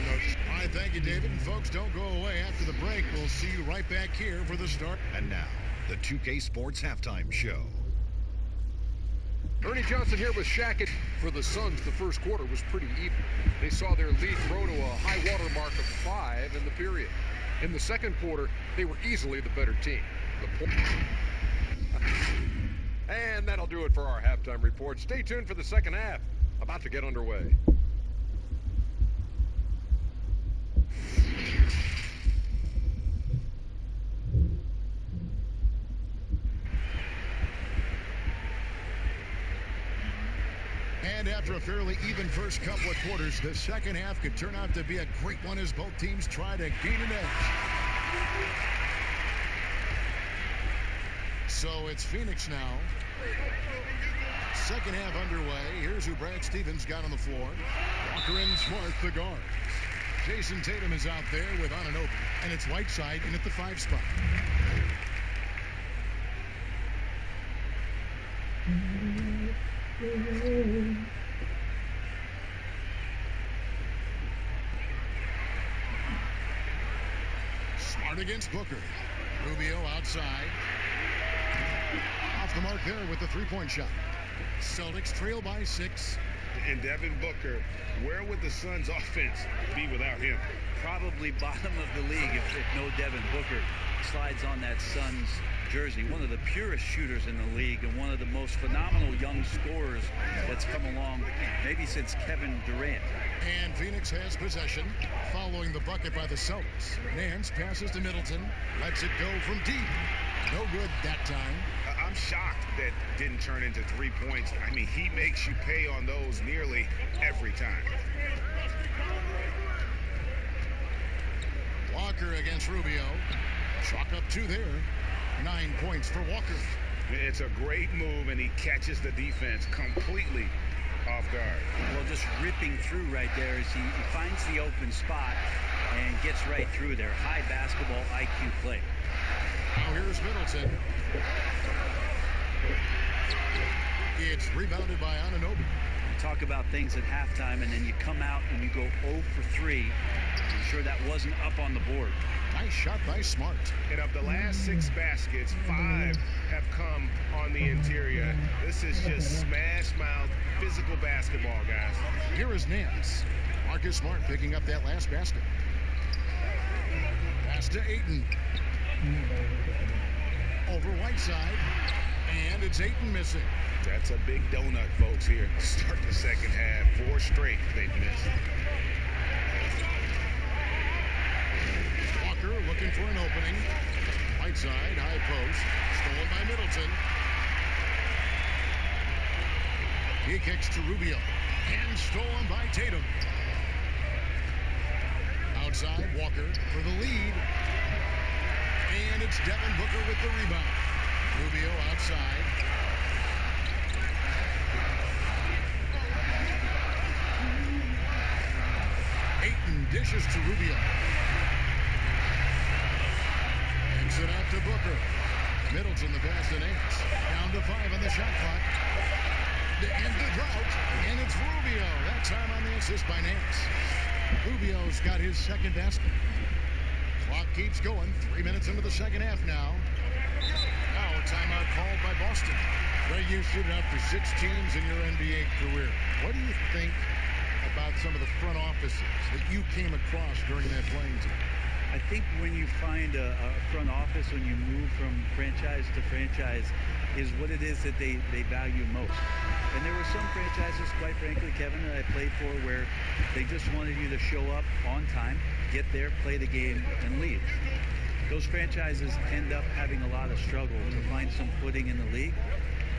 All right, thank you, David. And folks, don't go away after the break. We'll see you right back here for the start. And now, the 2K Sports Halftime Show. Ernie Johnson here with Shaq. For the Suns, the first quarter was pretty even. They saw their lead grow to a high water mark of 5 in the period. In the second quarter, they were easily the better team. And that'll do it for our halftime report. Stay tuned for the second half. About to get underway. And after a fairly even first couple of quarters, the second half could turn out to be a great one as both teams try to gain an edge. So it's Phoenix now. Second half underway. Here's who Brad Stevens got on the floor. Walker and Smart, the guard. Jason Tatum is out there with Anunoby. And it's Whiteside in at the 5 spot. Smart against Booker. Rubio outside. Off the mark there with the 3-point shot. Celtics trail by 6. And Devin Booker, where would the Suns' offense be without him? Probably bottom of the league if no Devin Booker slides on that Suns jersey. One of the purest shooters in the league and one of the most phenomenal young scorers that's come along maybe since Kevin Durant. And Phoenix has possession following the bucket by the Celtics. Nance passes to Middleton, lets it go from deep. No good that time. I'm shocked that didn't turn into 3 points. I mean, he makes you pay on those nearly every time. Walker against Rubio. Chalk up 2 there. 9 points for Walker. It's a great move, and he catches the defense completely off guard. Well, just ripping through right there as he finds the open spot and gets right through there. High basketball IQ play. Now here's Middleton. It's rebounded by Anunoby. You talk about things at halftime, and then you come out and you go 0 for 3. I'm sure that wasn't up on the board. Nice shot by Smart. And of the last 6 baskets, 5 have come on the interior. This is just smash mouth physical basketball, guys. Here is Nance. Marcus Smart picking up that last basket. Pass to Ayton. Over Whiteside. And it's Ayton missing. That's a big donut, folks, here. Start the second half. 4 straight they've missed. Walker looking for an opening. Whiteside, high post. Stolen by Middleton. He kicks to Rubio. And stolen by Tatum. Outside, Walker for the lead. And it's Devin Booker with the rebound. Rubio outside. Ayton dishes to Rubio. Kicks it out to Booker. Middleton the pass to Nance. Down to 5 on the shot clock. To end the drought. And it's Rubio. That time on the assist by Nance. Rubio's got his second basket. Clock keeps going. 3 minutes into the second half now. Now a timeout called by Boston. Ray, you suited up for 6 teams in your NBA career. What do you think about some of the front offices that you came across during that playing time? I think when you find a front office, when you move from franchise to franchise, is what it is that they value most. And there were some franchises, quite frankly, Kevin, that I played for where they just wanted you to show up on time, get there, play the game, and leave. Those franchises end up having a lot of struggle to find some footing in the league.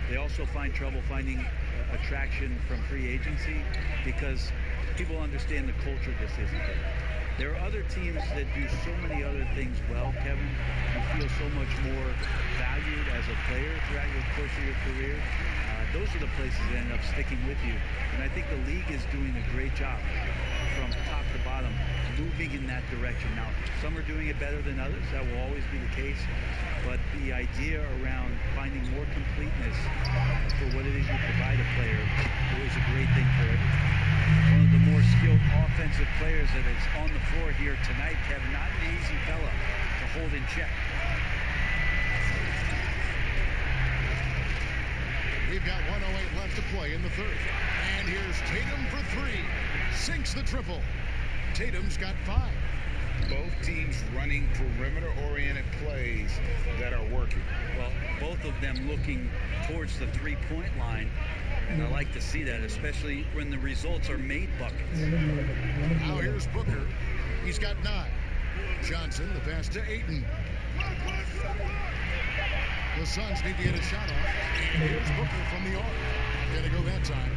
They also find trouble finding attraction from free agency because people understand the culture just isn't there. There are other teams that do so many other things well, Kevin. You feel so much more valued as a player throughout your course of your career. Those are the places that end up sticking with you. And I think the league is doing a great job from top to bottom, moving in that direction. Now, some are doing it better than others. That will always be the case. But the idea around finding more completeness for what it is you provide a player is a great thing for everyone. One of the more skilled offensive players that is on the floor here tonight, Kevin. Not an easy fella to hold in check. We've got 1:08 left to play in the third. And here's Tatum for 3. Sinks the triple. Tatum's got 5. Both teams running perimeter-oriented plays that are working. Well, both of them looking towards the three-point line. And I like to see that, especially when the results are made buckets. Now here's Booker. He's got 9. Johnson, the pass to Ayton. The Suns need to get a shot off. And here's Booker from the arc. Gonna go that time.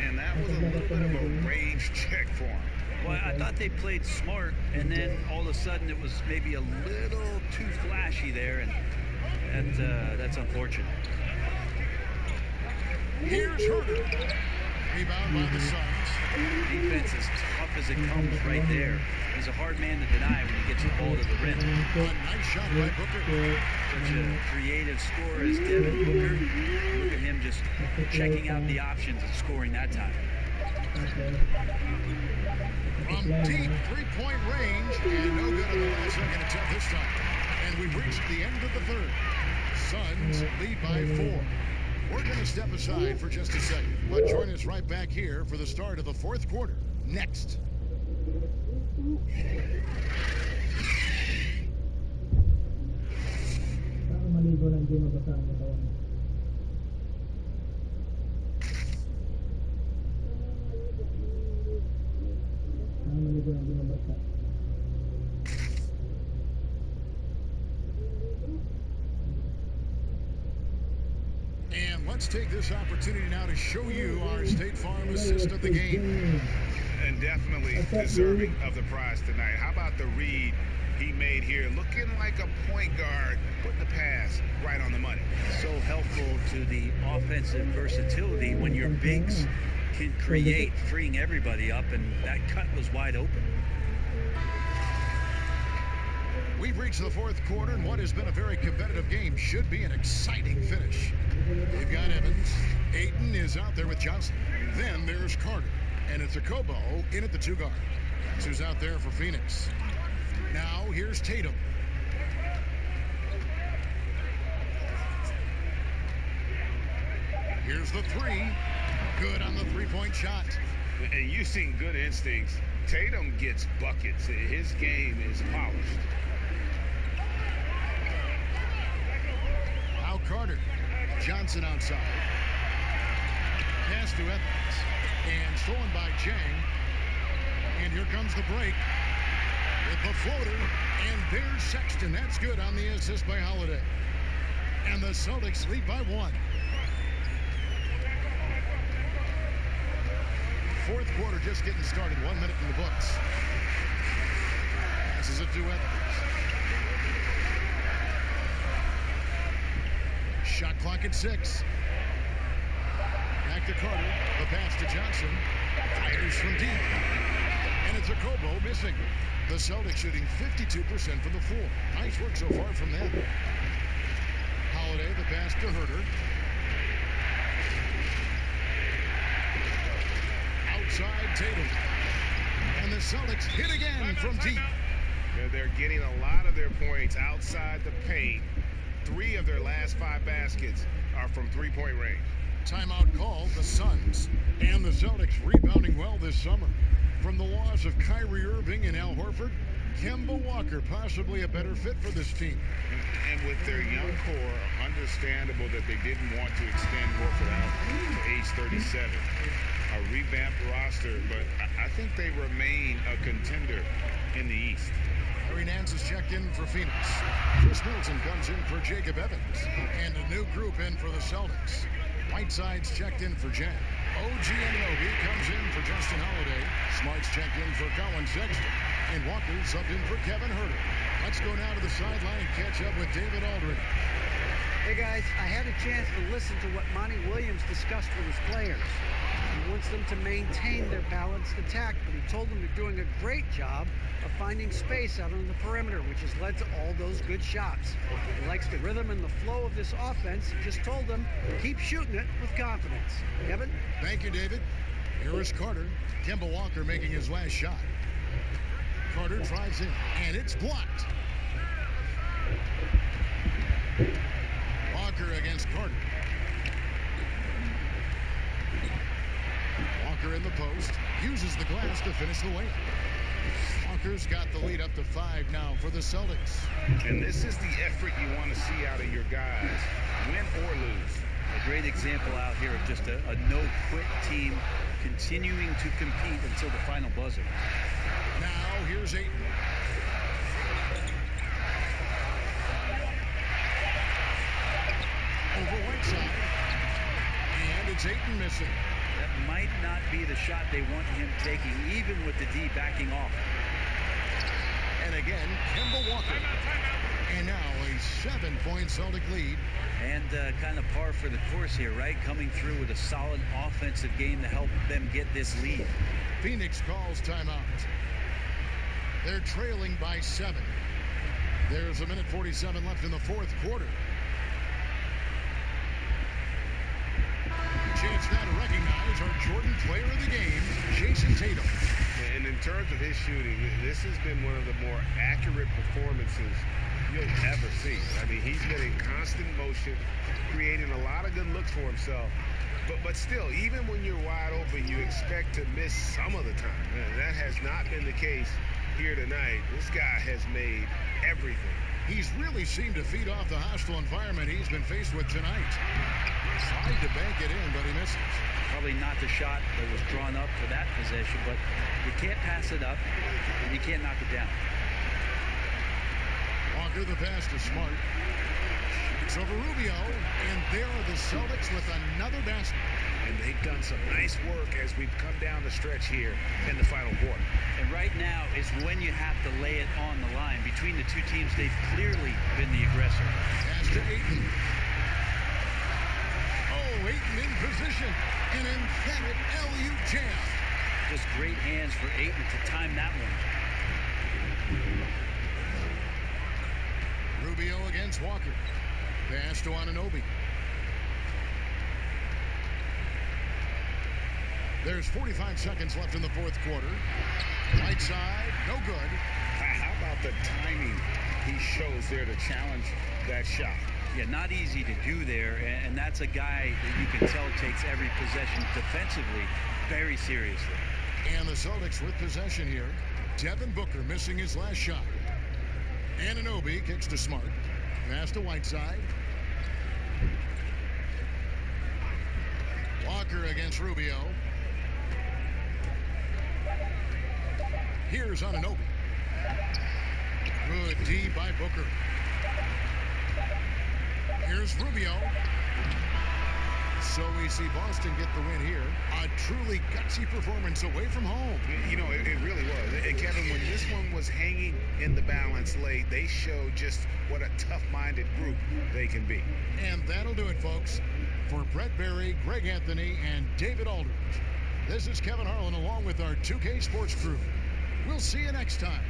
And that was a little bit of a range check for him. Well, I thought they played smart, and then all of a sudden it was maybe a little too flashy there, and that's unfortunate. Here's Herter. Rebound by the Suns. Defense is tough as it comes right there. He's a hard man to deny when he gets the ball to the rim. A nice shot by Booker. Such a creative scorer as Devin Booker. Look at him just checking out the options and scoring that time. From deep three-point range, and no good on the last second attempt this time. And we've reached the end of the third. Suns lead by 4. We're going to step aside for just a second, but join us right back here for the start of the fourth quarter. Next. And let's take this opportunity now to show you our State Farm assist of the game. And definitely deserving of the prize tonight. How about the read he made here, looking like a point guard, putting the pass right on the money. So helpful to the offensive versatility when your bigs can create, freeing everybody up, and that cut was wide open. We've reached the fourth quarter, and what has been a very competitive game should be an exciting finish. They've got Evans. Ayton is out there with Johnson. Then there's Carter, and it's Okobo in at the 2 guard. That's who's out there for Phoenix. Now here's Tatum. Here's the 3. Good on the 3-point shot. And you've seen good instincts. Tatum gets buckets. His game is polished. Now Carter. Johnson outside. Pass to Evans. And stolen by Jang. And here comes the break. With the floater. And there's Sexton. That's good on the assist by Holiday. And the Celtics lead by 1. Fourth quarter just getting started. 1 minute in the books. This is it to Evans. Shot clock at 6. Back to Carter. The pass to Johnson. Fires from deep. And it's Okobo missing. The Celtics shooting 52% from the floor. Nice work so far from them. Holiday, the pass to Herter. Outside Tatum. And the Celtics hit again from deep. They're getting a lot of their points outside the paint. 3 of their last 5 baskets are from 3-point range. Timeout called the Suns. And the Celtics rebounding well this summer. From the loss of Kyrie Irving and Al Horford, Kemba Walker possibly a better fit for this team. And with their young core, understandable that they didn't want to extend Horford out to age 37. A revamped roster, but I think they remain a contender in the East. Harry Nance is checked in for Phoenix. Chris Middleton comes in for Jacob Evans. And a new group in for the Celtics. Whiteside's checked in for Jan. OG Anunoby comes in for Justin Holiday. Smart's checked in for Colin Sexton. And Walker subbed in for Kevin Herter. Let's go now to the sideline and catch up with David Aldridge. Hey guys, I had a chance to listen to what Monty Williams discussed with his players. He wants them to maintain their balanced attack, but he told them they're doing a great job of finding space out on the perimeter, which has led to all those good shots. He likes the rhythm and the flow of this offense. He just told them, keep shooting it with confidence. Kevin? Thank you, David. Here is Carter. Kemba Walker making his last shot. Carter drives in, and it's blocked. Walker against Carter. Walker in the post. Uses the glass to finish the layup. Walker's got the lead up to 5 now for the Celtics. And this is the effort you want to see out of your guys, win or lose. A great example out here of just a no-quit team continuing to compete until the final buzzer. Now here's Ayton. Over Whiteside. And it's Ayton missing. That might not be the shot they want him taking, even with the D backing off. And again, Kemba Walker. And now a 7-point Celtic lead. And kind of par for the course here, right? Coming through with a solid offensive game to help them get this lead. Phoenix calls timeout. They're trailing by 7. There's a minute 47 left in the fourth quarter. Chance now to recognize our Jordan player of the game, Jason Tatum. And in terms of his shooting, this has been one of the more accurate performances you'll ever see. I mean, he's been in constant motion, creating a lot of good looks for himself. But still, even when you're wide open, you expect to miss some of the time. And that has not been the case here tonight. This guy has made everything. He's really seemed to feed off the hostile environment he's been faced with tonight. Tried to bank it in, but he misses. Probably not the shot that was drawn up for that possession, but you can't pass it up, and you can't knock it down. Walker the pass to Smart. It's over Rubio, and there are the Celtics with another basket. And they've done some nice work as we've come down the stretch here in the final quarter. And right now is when you have to lay it on the line. Between the two teams, they've clearly been the aggressor. Pass to Ayton. Oh, Ayton in position. An emphatic LU jam. Just great hands for Ayton to time that one. Rubio against Walker. Pass to Anunoby. There's 45 seconds left in the fourth quarter. Right side, no good. How about the timing he shows there to challenge that shot? Yeah, not easy to do there, and that's a guy that you can tell takes every possession defensively very seriously. And the Celtics with possession here. Devin Booker missing his last shot. Anunoby kicks to Smart. Pass to Whiteside. Walker against Rubio. Here's Anunoby. Good D by Booker. Here's Rubio. So we see Boston get the win here. A truly gutsy performance away from home. You know, it really was. And Kevin, when this one was hanging in the balance late, they showed just what a tough-minded group they can be. And that'll do it, folks. For Brett Berry, Greg Anthony, and David Aldridge, this is Kevin Harlan along with our 2K Sports crew. We'll see you next time.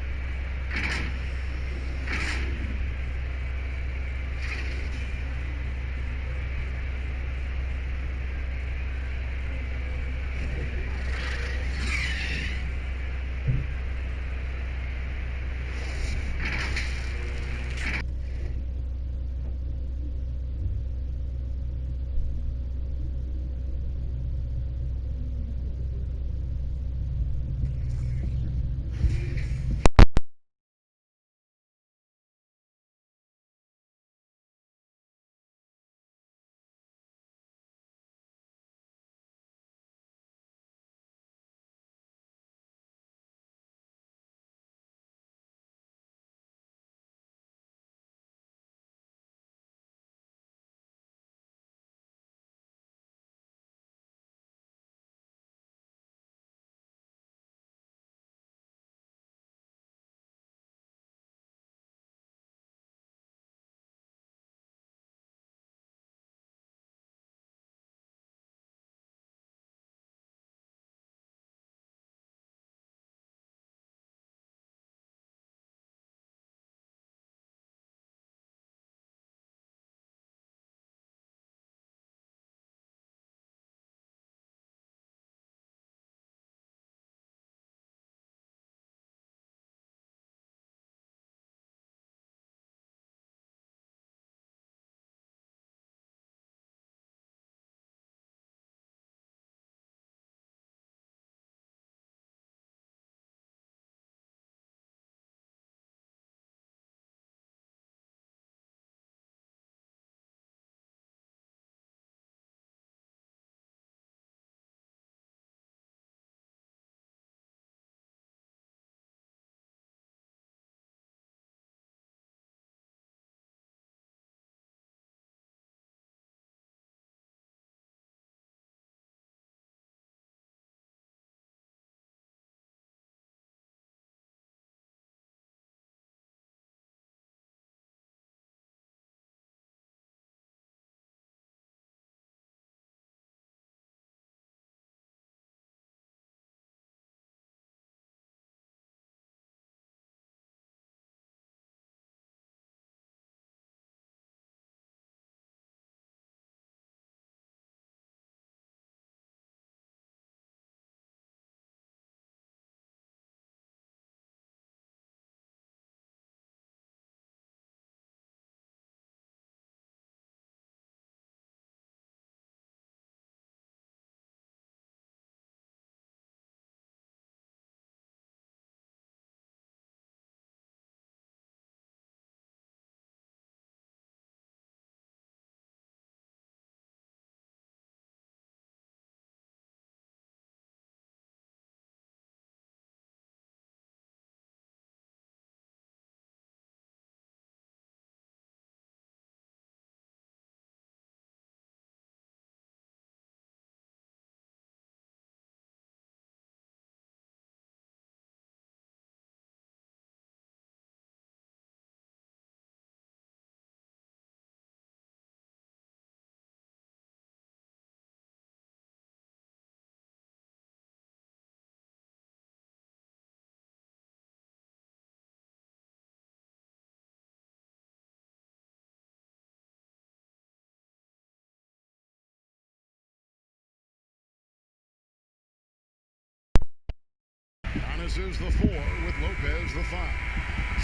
misses the 4 with Lopez the 5.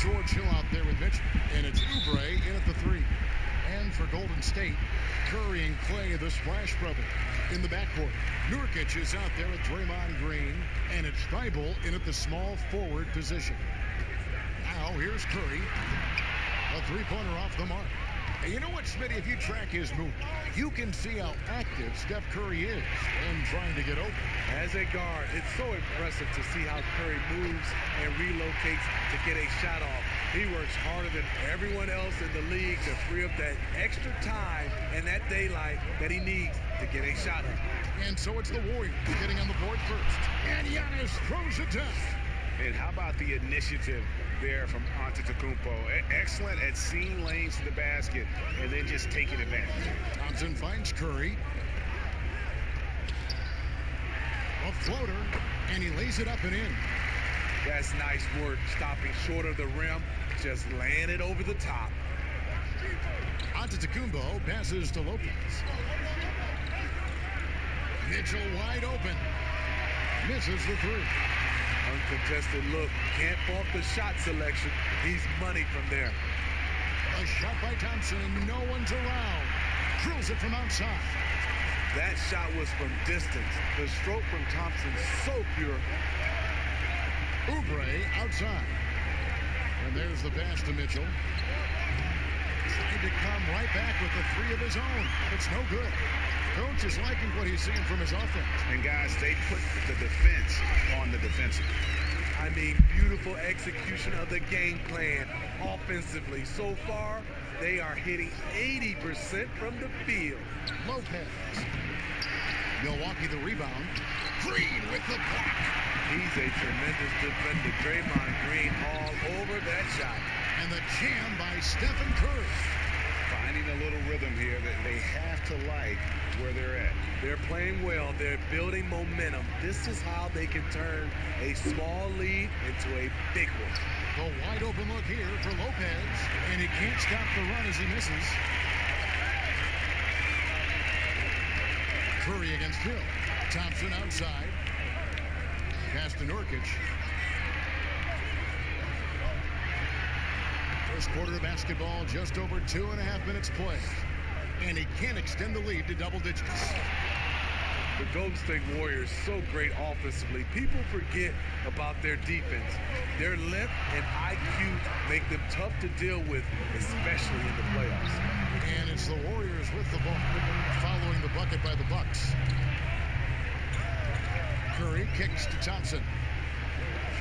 George Hill out there with Mitchell, and it's Oubre in at the 3. And for Golden State, Curry and Clay, the Splash Brothers, in the backcourt. Nurkic is out there with Draymond Green, and it's Thibault in at the small forward position. Now here's Curry. A three-pointer off the mark. And you know what, Smitty? If you track his movement, you can see how active Steph Curry is in trying to get open. As a guard, it's so impressive to see how Curry moves and relocates to get a shot off. He works harder than everyone else in the league to free up that extra time and that daylight that he needs to get a shot up. And so it's the Warriors getting on the board first. And Giannis throws it down. And how about the initiative there from Antetokounmpo? Excellent at seeing lanes to the basket and then just taking advantage. Thompson finds Curry. A floater, and he lays it up and in. That's nice work, stopping short of the rim, just laying it over the top. Antetokounmpo passes to Lopez. Mitchell wide open. Misses the 3. Uncontested look. Can't fault the shot selection. He's money from there. A shot by Thompson. No one's around. Drills it from outside. That shot was from distance. The stroke from Thompson so pure. Oubre outside. And there's the pass to Mitchell. Trying to come right back with the 3 of his own. It's no good. Coach is liking what he's seeing from his offense. And guys, they put the defense on the defensive. I mean, beautiful execution of the game plan offensively. So far, they are hitting 80% from the field. Lopez. Milwaukee the rebound. Green with the block. He's a tremendous defender. Draymond Green all over that shot. And the jam by Stephen Curry. Finding a little rhythm here that they have to like where they're at. They're playing well. They're building momentum. This is how they can turn a small lead into a big one. The wide open look here for Lopez, and he can't stop the run as he misses. Curry against Hill. Thompson outside. Pass to Nurkic. First quarter of basketball, just over 2.5 minutes played. And he can extend the lead to double digits. The Golden State Warriors, so great offensively. People forget about their defense. Their length and IQ make them tough to deal with, especially in the playoffs. And it's the Warriors with the ball, following the bucket by the Bucks. Curry kicks to Thompson.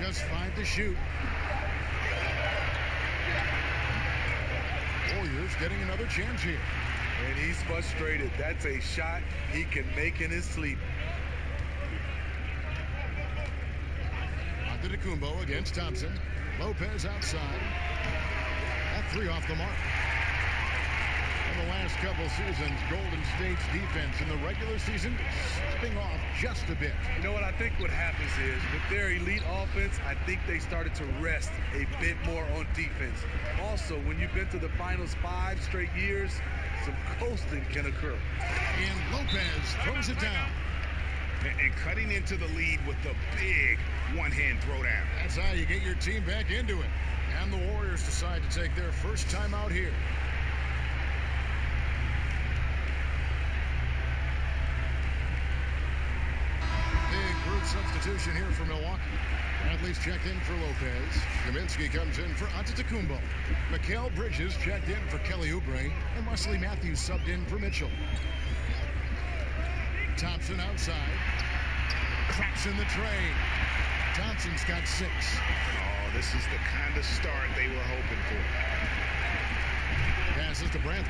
Just 5 to shoot. Warriors getting another chance here. And he's frustrated. That's a shot he can make in his sleep. Antetokounmpo against Thompson. Lopez outside. That 3 off the mark. In the last couple seasons, Golden State's defense in the regular season slipping off just a bit. You know what I think what happens is with their elite offense, I think they started to rest a bit more on defense. Also, when you've been to the finals 5 straight years, some coasting can occur. And Lopez throws it down. And cutting into the lead with the big one-hand throwdown. That's how you get your team back into it. And the Warriors decide to take their first time out here. Big group substitution here for Milwaukee. Bradley's checked in for Lopez. Kaminsky comes in for Antetokounmpo. Mikal Bridges checked in for Kelly Oubre. And Wesley Matthews subbed in for Mitchell. Thompson outside. Traps in the tray. Thompson's got 6. Oh, this is the kind of start they were hoping for. Passes to Bradley.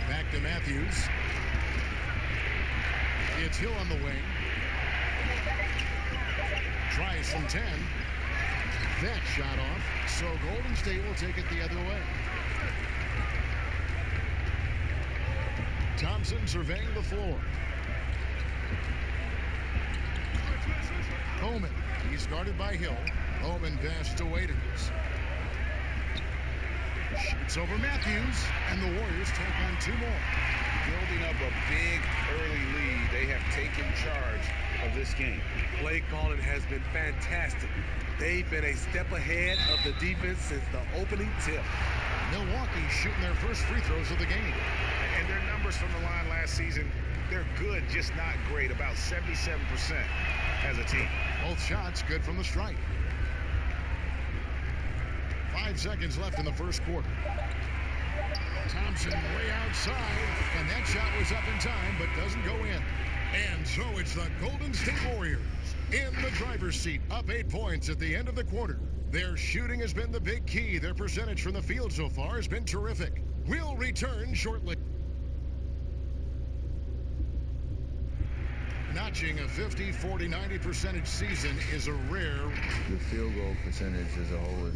Back to Matthews. It's Hill on the wing. Tries from 10. That shot off. So Golden State will take it the other way. Thompson surveying the floor. Bowman. He's guarded by Hill. Bowman pass to Waiters. Shoots over Matthews, and the Warriors take on 2 more. Building up a big early lead, they have taken charge of this game. Play calling has been fantastic. They've been a step ahead of the defense since the opening tip. Milwaukee shooting their first free throws of the game. And their numbers from the line last season, they're good, just not great, about 77% as a team. Both shots good from the stripe. 5 seconds left in the first quarter. Thompson way outside, and that shot was up in time, but doesn't go in. And so it's the Golden State Warriors in the driver's seat, up 8 points at the end of the quarter. Their shooting has been the big key. Their percentage from the field so far has been terrific. We'll return shortly. Notching a 50, 40, 90% season is a rare. The field goal percentage as a whole is...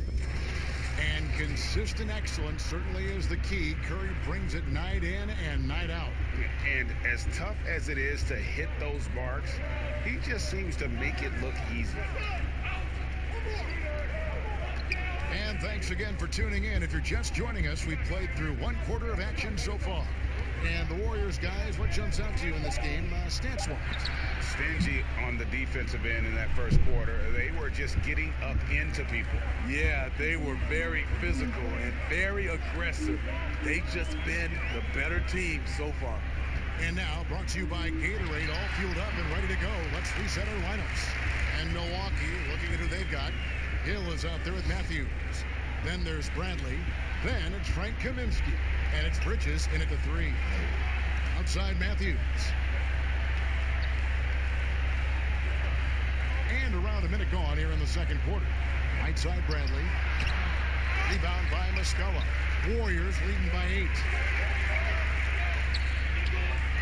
And consistent excellence certainly is the key. Curry brings it night in and night out. And as tough as it is to hit those marks, he just seems to make it look easy. And thanks again for tuning in. If you're just joining us, we've played through 1 quarter of action so far. And the Warriors, guys, what jumps out to you in this game, stats-wise? Stingy on the defensive end in that first quarter. They were just getting up into people. Yeah, they were very physical and very aggressive. They've just been the better team so far. And now, brought to you by Gatorade, all fueled up and ready to go. Let's reset our lineups. And Milwaukee, looking at who they've got. Hill is out there with Matthews. Then there's Bradley. Then it's Frank Kaminsky. And it's Bridges in at the 3. Outside Matthews. And around a minute gone here in the second quarter. Right side Bradley. Rebound by Muscala. Warriors leading by 8.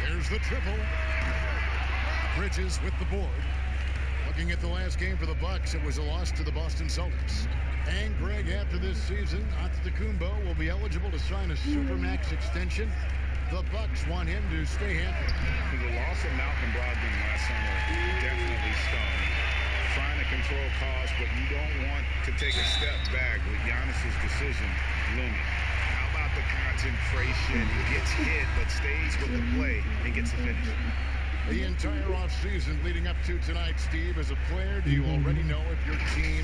There's the triple. Bridges with the board. Looking at the last game for the Bucks, it was a loss to the Boston Celtics. And Greg, after this season, Antetokounmpo will be eligible to sign a Supermax extension. The Bucks want him to stay happy. The loss of Malcolm Brogdon last summer definitely stung. Trying to control costs, but you don't want to take a step back with Giannis's decision looming. How about the concentration? He gets hit, but stays with the play and gets the finish. The entire offseason leading up to tonight, Steve, as a player, do you already know if your team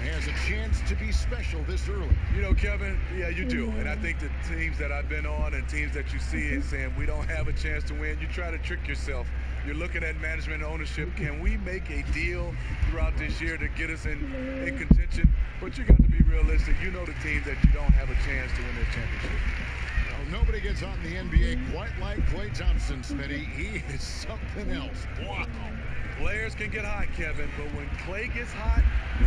has a chance to be special this early? You know, Kevin, yeah, you do. And I think the teams that I've been on and teams that you see and saying we don't have a chance to win, you try to trick yourself. You're looking at management and ownership. Can we make a deal throughout this year to get us in contention? But you got to be realistic. You know the teams that you don't have a chance to win their championship. Well, nobody gets hot in the NBA quite like Klay Thompson, Smitty. He is something else. Wow. Players can get hot, Kevin, but when Klay gets hot,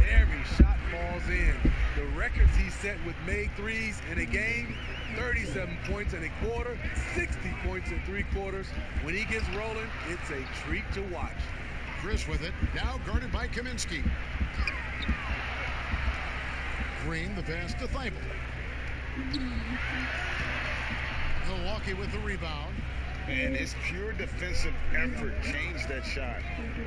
every shot falls in. The records he set with made threes in a game, 37 points in a quarter, 60 points in 3 quarters. When he gets rolling, it's a treat to watch. Chris with it, now guarded by Kaminsky. Green, the pass to Thibault. Milwaukee with the rebound. And his pure defensive effort changed that shot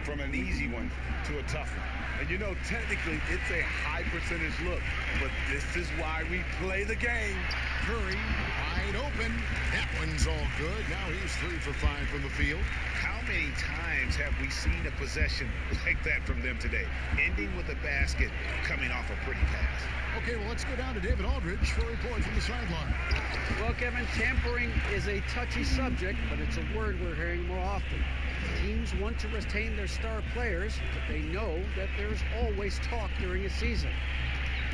from an easy one to a tough one. And you know, technically, it's a high percentage look, but this is why we play the game. Curry wide open. That one's all good. Now he's 3 for 5 from the field. How many times have we seen a possession like that from them today? Ending with a basket, coming off a pretty pass. Okay, well, let's go down to David Aldridge for a report from the sideline. Well, Kevin, tampering is a touchy subject, but it's a word we're hearing more often. Teams want to retain their star players, but they know that there's always talk during a season.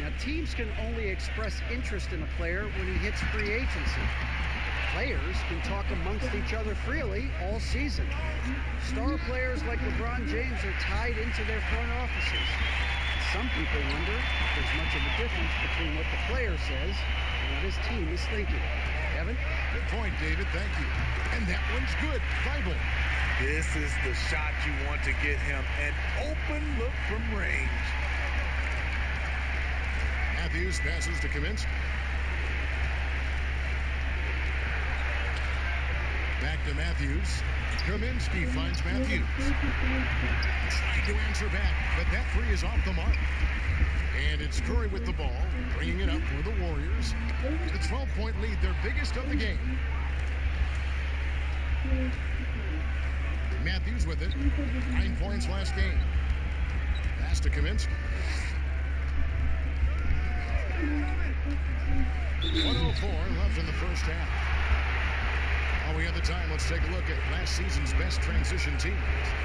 Now, teams can only express interest in a player when he hits free agency. Players can talk amongst each other freely all season. Star players like LeBron James are tied into their front offices. Some people wonder if there's much of a difference between what the player says and what his team is thinking. Kevin? Good point, David. Thank you. And that one's good. Thibault. This is the shot you want to get him. An open look from range. Matthews passes to Kaminsky. Back to Matthews. Kaminsky finds Matthews. Trying to answer back, but that three is off the mark. And it's Curry with the ball, bringing it up for the Warriors. The 12-point lead, their biggest of the game. Matthews with it. 9 points last game. Pass to Kaminsky. 1:04 left in the first half. While we have the time, let's take a look at last season's best transition teams.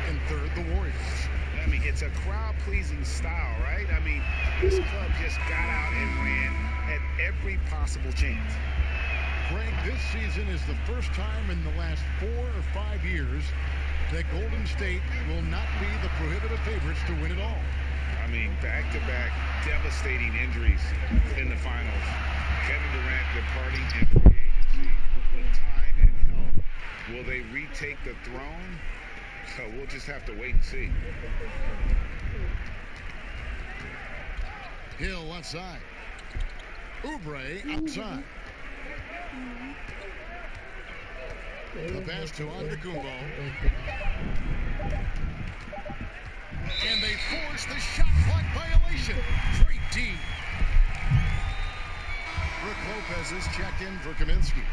In third, the Warriors. I mean, it's a crowd-pleasing style, right? I mean, this club just got out and ran at every possible chance. Greg, this season is the first time in the last 4 or 5 years that Golden State will not be the prohibitive favorites to win it all. I mean, back-to-back devastating injuries in the finals. Kevin Durant departing in free agency with time and health. Will they retake the throne? So we'll just have to wait and see. Hill left side. Oubre outside. The pass to Antetokounmpo. And they force the shot clock violation. Great D. Brook Lopez is checked in for Kaminsky.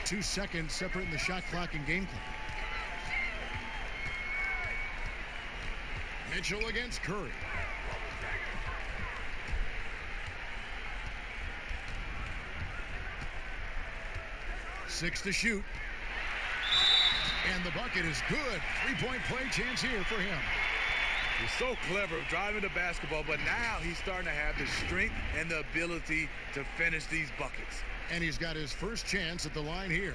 Two seconds separating the shot clock and game clock. Mitchell against Curry. Six to shoot. And the bucket is good. Three-point play chance here for him. He's so clever driving the basketball, but now he's starting to have the strength and the ability to finish these buckets. And he's got his first chance at the line here.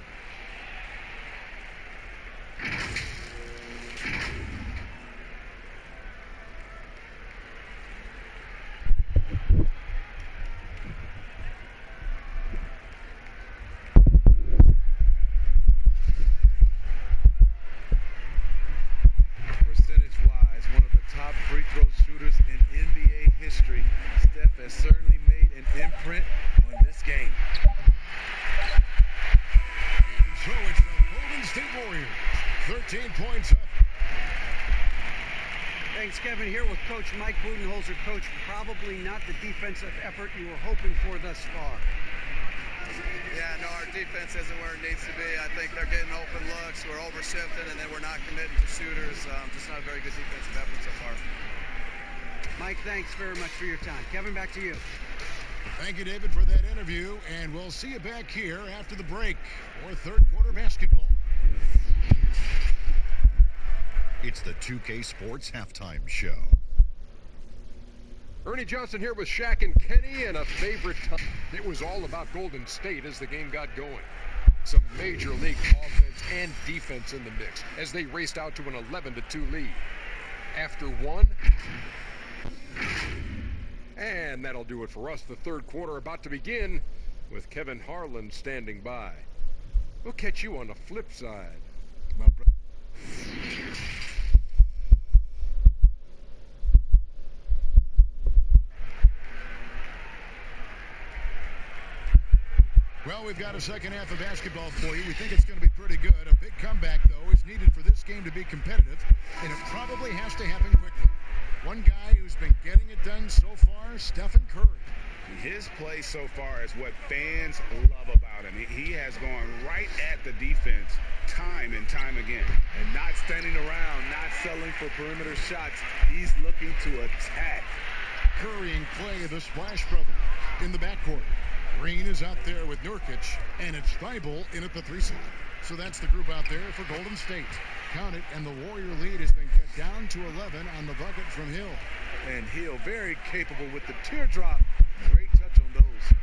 Percentage-wise, one of the top free throw shooters in NBA history. Steph has certainly made an imprint on this game. And so it's the Golden State Warriors. 13 points up. Thanks, Kevin. Here with Coach Mike Budenholzer. Coach, probably not the defensive effort you were hoping for thus far. Yeah, no, our defense isn't where it needs to be. I think they're getting open looks. We're overshifting, and then we're not committing to shooters. Just not a very good defensive effort so far. Mike, thanks very much for your time. Kevin, back to you. Thank you, David, for that interview, and we'll see you back here after the break for third quarter basketball. It's the 2K Sports Halftime Show. Ernie Johnson here with Shaq and Kenny, and a favorite time. It was all about Golden State as the game got going. Some major league offense and defense in the mix as they raced out to an 11-2 lead. After one, and that'll do it for us. The third quarter about to begin with Kevin Harlan standing by. We'll catch you on the flip side. My brother. Well, we've got a second half of basketball for you. We think it's going to be pretty good. A big comeback, though, is needed for this game to be competitive, and it probably has to happen quickly. One guy who's been getting it done so far, Stephen Curry. His play so far is what fans love about him. He has gone right at the defense time and time again. And not standing around, not settling for perimeter shots. He's looking to attack. Curry and Clay, the splash brother, in the backcourt. Green is out there with Nurkic, and it's Thibault in at the 3 slot. So that's the group out there for Golden State. Count it, and the Warrior lead has been cut down to 11 on the bucket from Hill. And Hill very capable with the teardrop. Great touch on those.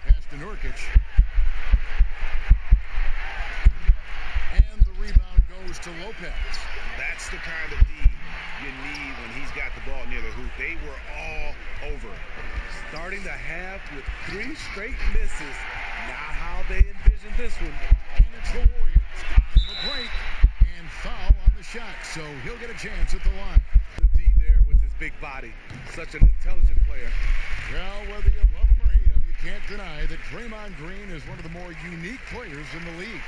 Pass to Nurkic. And the rebound goes to Lopez. That's the kind of D you need when he's got the ball near the hoop. They were all over it. Starting the half with 3 straight misses. Not how they envisioned this one. And it's the Warriors on the break and foul on the shot. So he'll get a chance at the line. The D there with his big body. Such an intelligent player. Well, whether you love him or hate him, you can't deny that Draymond Green is one of the more unique players in the league.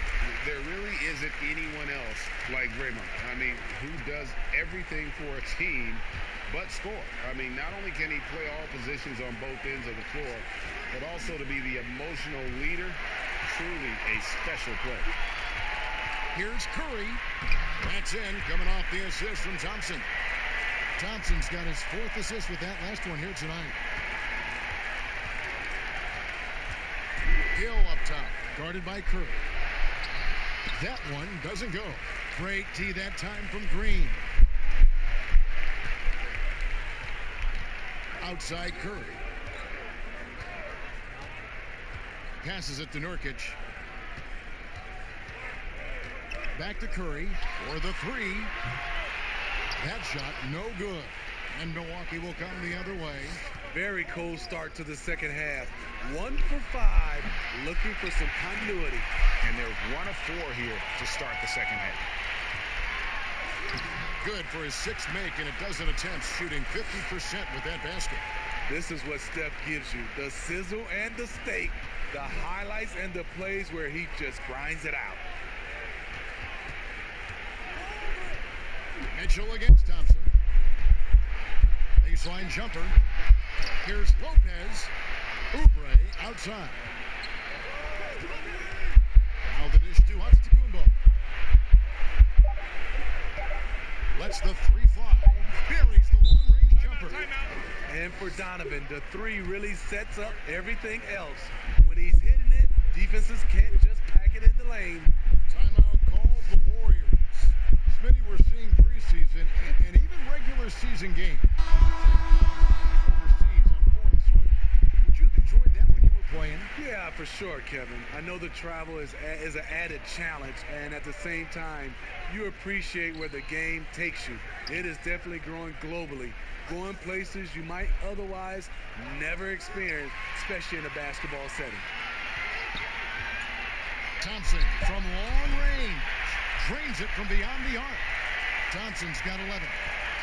There really isn't anyone else like Draymond. I mean, who does everything for a team but score. I mean, not only can he play all positions on both ends of the floor, but also to be the emotional leader. Truly a special player. Here's Curry. That's in, coming off the assist from Thompson. Thompson's got his 4th assist with that last one here tonight. Hill up top, guarded by Curry. That one doesn't go. Great D that time from Green. Outside Curry. Passes it to Nurkic. Back to Curry for the 3. That shot no good. And Milwaukee will come the other way. Very cold start to the second half. 1 for 5, looking for some continuity. And they're 1 of 4 here to start the second half. Good for his 6th make and a dozen attempts, shooting 50% with that basket. This is what Steph gives you. The sizzle and the steak. The highlights and the plays where he just grinds it out. Mitchell against Thompson. Baseline jumper. Here's Lopez. Oubre outside. Now the dish to Antetokounmpo. Lets the 3 fly. Buries the long-range jumper. And for Donovan, the 3 really sets up everything else. When he's hitting it, defenses can't just pack it in the lane. Timeout called the Warriors. Smitty, we're seeing preseason and even regular season games overseas on foreign soil. Would you have enjoyed that when you were playing? Yeah, for sure, Kevin. I know the travel is an added challenge, and at the same time, you appreciate where the game takes you. It is definitely growing globally, going places you might otherwise never experience, especially in a basketball setting. Thompson from long range drains it from beyond the arc. Thompson's got 11.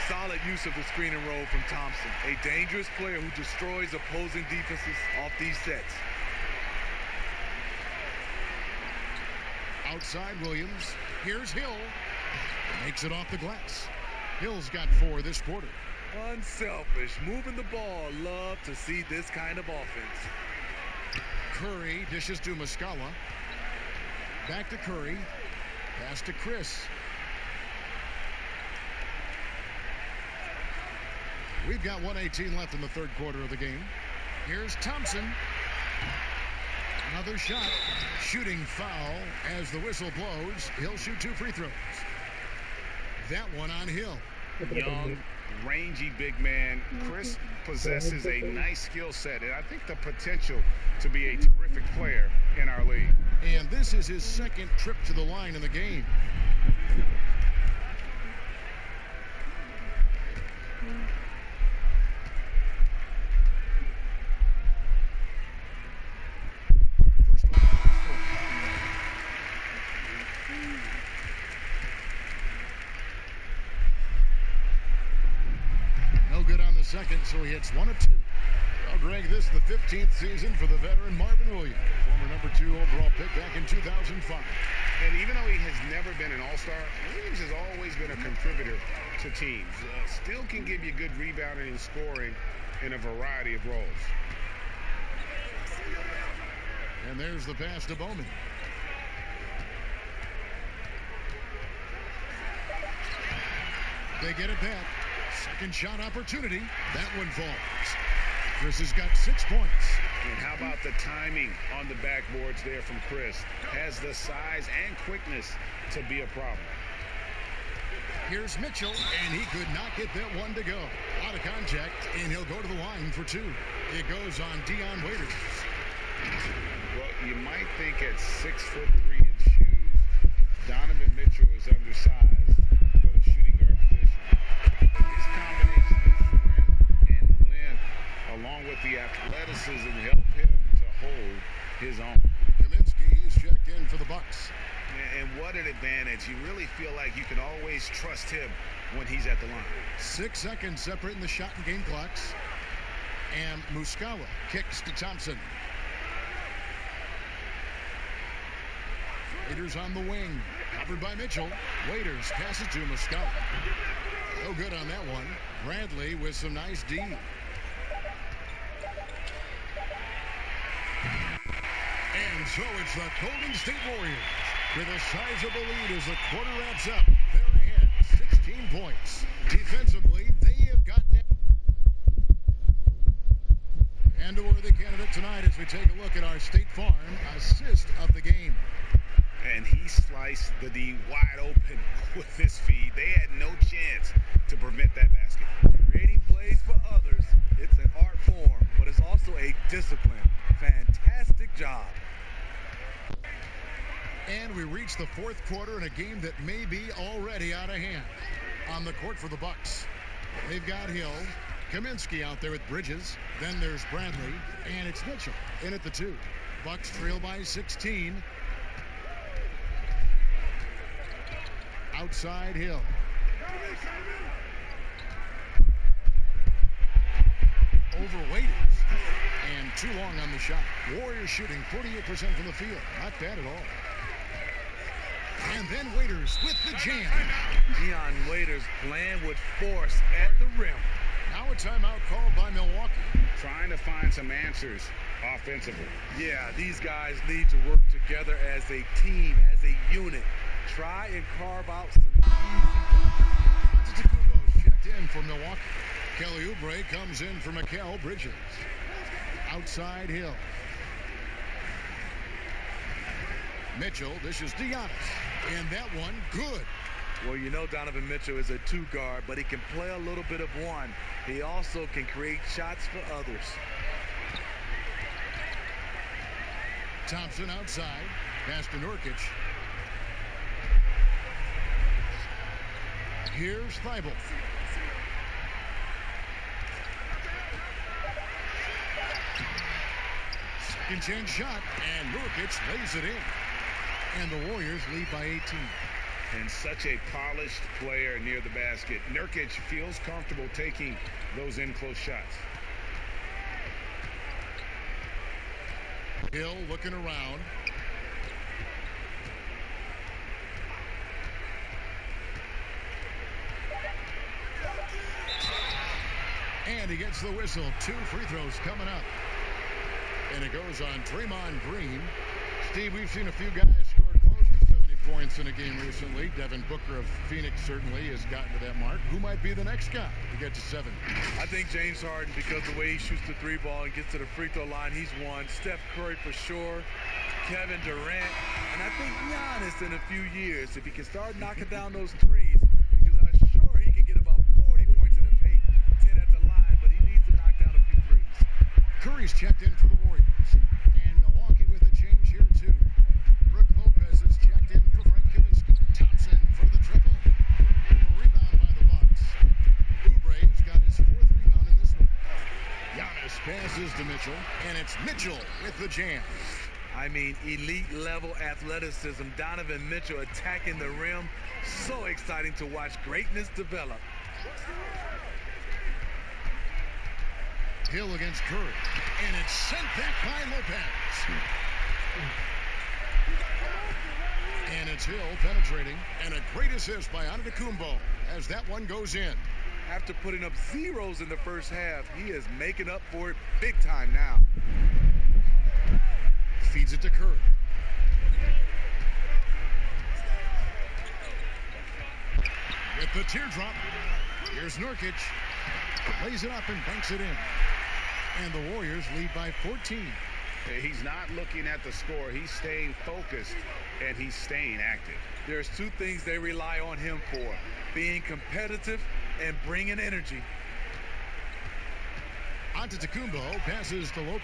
Solid use of the screen and roll from Thompson, a dangerous player who destroys opposing defenses off these sets. Outside Williams. Here's Hill. Makes it off the glass. Hill's got 4 this quarter. Unselfish, moving the ball. Love to see this kind of offense. Curry dishes to Muscala. Back to Curry. Pass to Chris. We've got 1:18 left in the 3rd quarter of the game. Here's Thompson. Another shot. Shooting foul as the whistle blows. He'll shoot 2 free throws. That one on Hill. Young, rangy big man. Chris possesses a nice skill set, and I think the potential to be a terrific player in our league. And this is his 2nd trip to the line in the game. No good on the second, so he hits 1 of 2. Well, Greg, this is the 15th season for the veteran Marvin Williams, former number 2 overall pick back in 2005. And even though he has never been an all-star, Williams has always been a contributor to teams. Still can give you good rebounding and scoring in a variety of roles. And there's the pass to Bowman. They get it back. Second shot opportunity. That one falls. Chris has got 6 points. And how about the timing on the backboards there from Chris? Has the size and quickness to be a problem. Here's Mitchell, and he could not get that one to go. Out of contact, and he'll go to the line for 2. It goes on Dion Waiters. Well, you might think at 6'3" in shoes, Donovan Mitchell is undersized for the shooting guard position. His combination of strength and length, along with the athleticism, help him to hold his own. Kaminsky is checked in for the Bucks. And what an advantage. You really feel like you can always trust him when he's at the line. 6 seconds separating the shot and game clocks. And Muscala kicks to Thompson. Waiters on the wing. Covered by Mitchell. Waiters passes to Muscala. No good on that one. Bradley with some nice D. And so it's the Golden State Warriors with a sizable lead as the quarter wraps up. They're ahead 16 points. Defensively, they have gotten it. And a worthy candidate tonight as we take a look at our State Farm assist of the game. And he sliced the D wide open with his feed. They had no chance to prevent that basket. Creating plays for others, it's an art form, but it's also a discipline. Fantastic job. And we reach the fourth quarter in a game that may be already out of hand. On the court for the Bucks, they've got Hill, Kaminsky out there with Bridges. Then there's Bradley, and it's Mitchell in at the 2. Bucks trail by 16. Outside Hill. Over Waiters. And too long on the shot. Warriors shooting 48% from the field. Not bad at all. And then Waiters with the jam. Dion Waiters playing with force at the rim. Now a timeout called by Milwaukee. Trying to find some answers offensively. Yeah, these guys need to work together as a team, as a unit. Try and carve out some Antetokounmpo checked in for Milwaukee. Kelly Oubre comes in for Mikal Bridges. Outside Hill. Mitchell, this is Giannis. And that one, good. Well, you know Donovan Mitchell is a 2 guard, but he can play a little bit of 1. He also can create shots for others. Thompson outside. Pass to Nurkic. Here's Thibault. Second chance shot, and Nurkic lays it in. And the Warriors lead by 18. And such a polished player near the basket. Nurkic feels comfortable taking those in-close shots. Hill looking around. And he gets the whistle. 2 free throws coming up. And it goes on Draymond Green. Steve, we've seen a few guys score close to 70 points in a game recently. Devin Booker of Phoenix certainly has gotten to that mark. Who might be the next guy to get to 70? I think James Harden, because the way he shoots the 3 ball and gets to the free throw line, he's one. Steph Curry for sure. Kevin Durant. And I think Giannis in a few years, if he can start knocking down those threes, because I'm sure he can get about 40 points in the paint, 10 at the line, but he needs to knock down a few threes. Curry's checked in for the Warriors. And Milwaukee with a change here, too. Brook Lopez is checked in for Frank Kaminsky. Thompson for the triple. A rebound by the Bucks. Oubre's got his 4th rebound in this one. Giannis passes to Mitchell, and it's Mitchell with the jam. I mean, elite-level athleticism. Donovan Mitchell attacking the rim. So exciting to watch greatness develop. Hill against Curry. And it's sent back by Lopez. And it's Hill penetrating. And a great assist by Antetokounmpo as that one goes in. After putting up zeros in the first half, he is making up for it big time now. Feeds it to Curry. With the teardrop, here's Nurkic. Lays it up and banks it in. And the Warriors lead by 14. He's not looking at the score. He's staying focused, and he's staying active. There's 2 things they rely on him for: being competitive and bringing energy. Antetokounmpo passes to Lopez.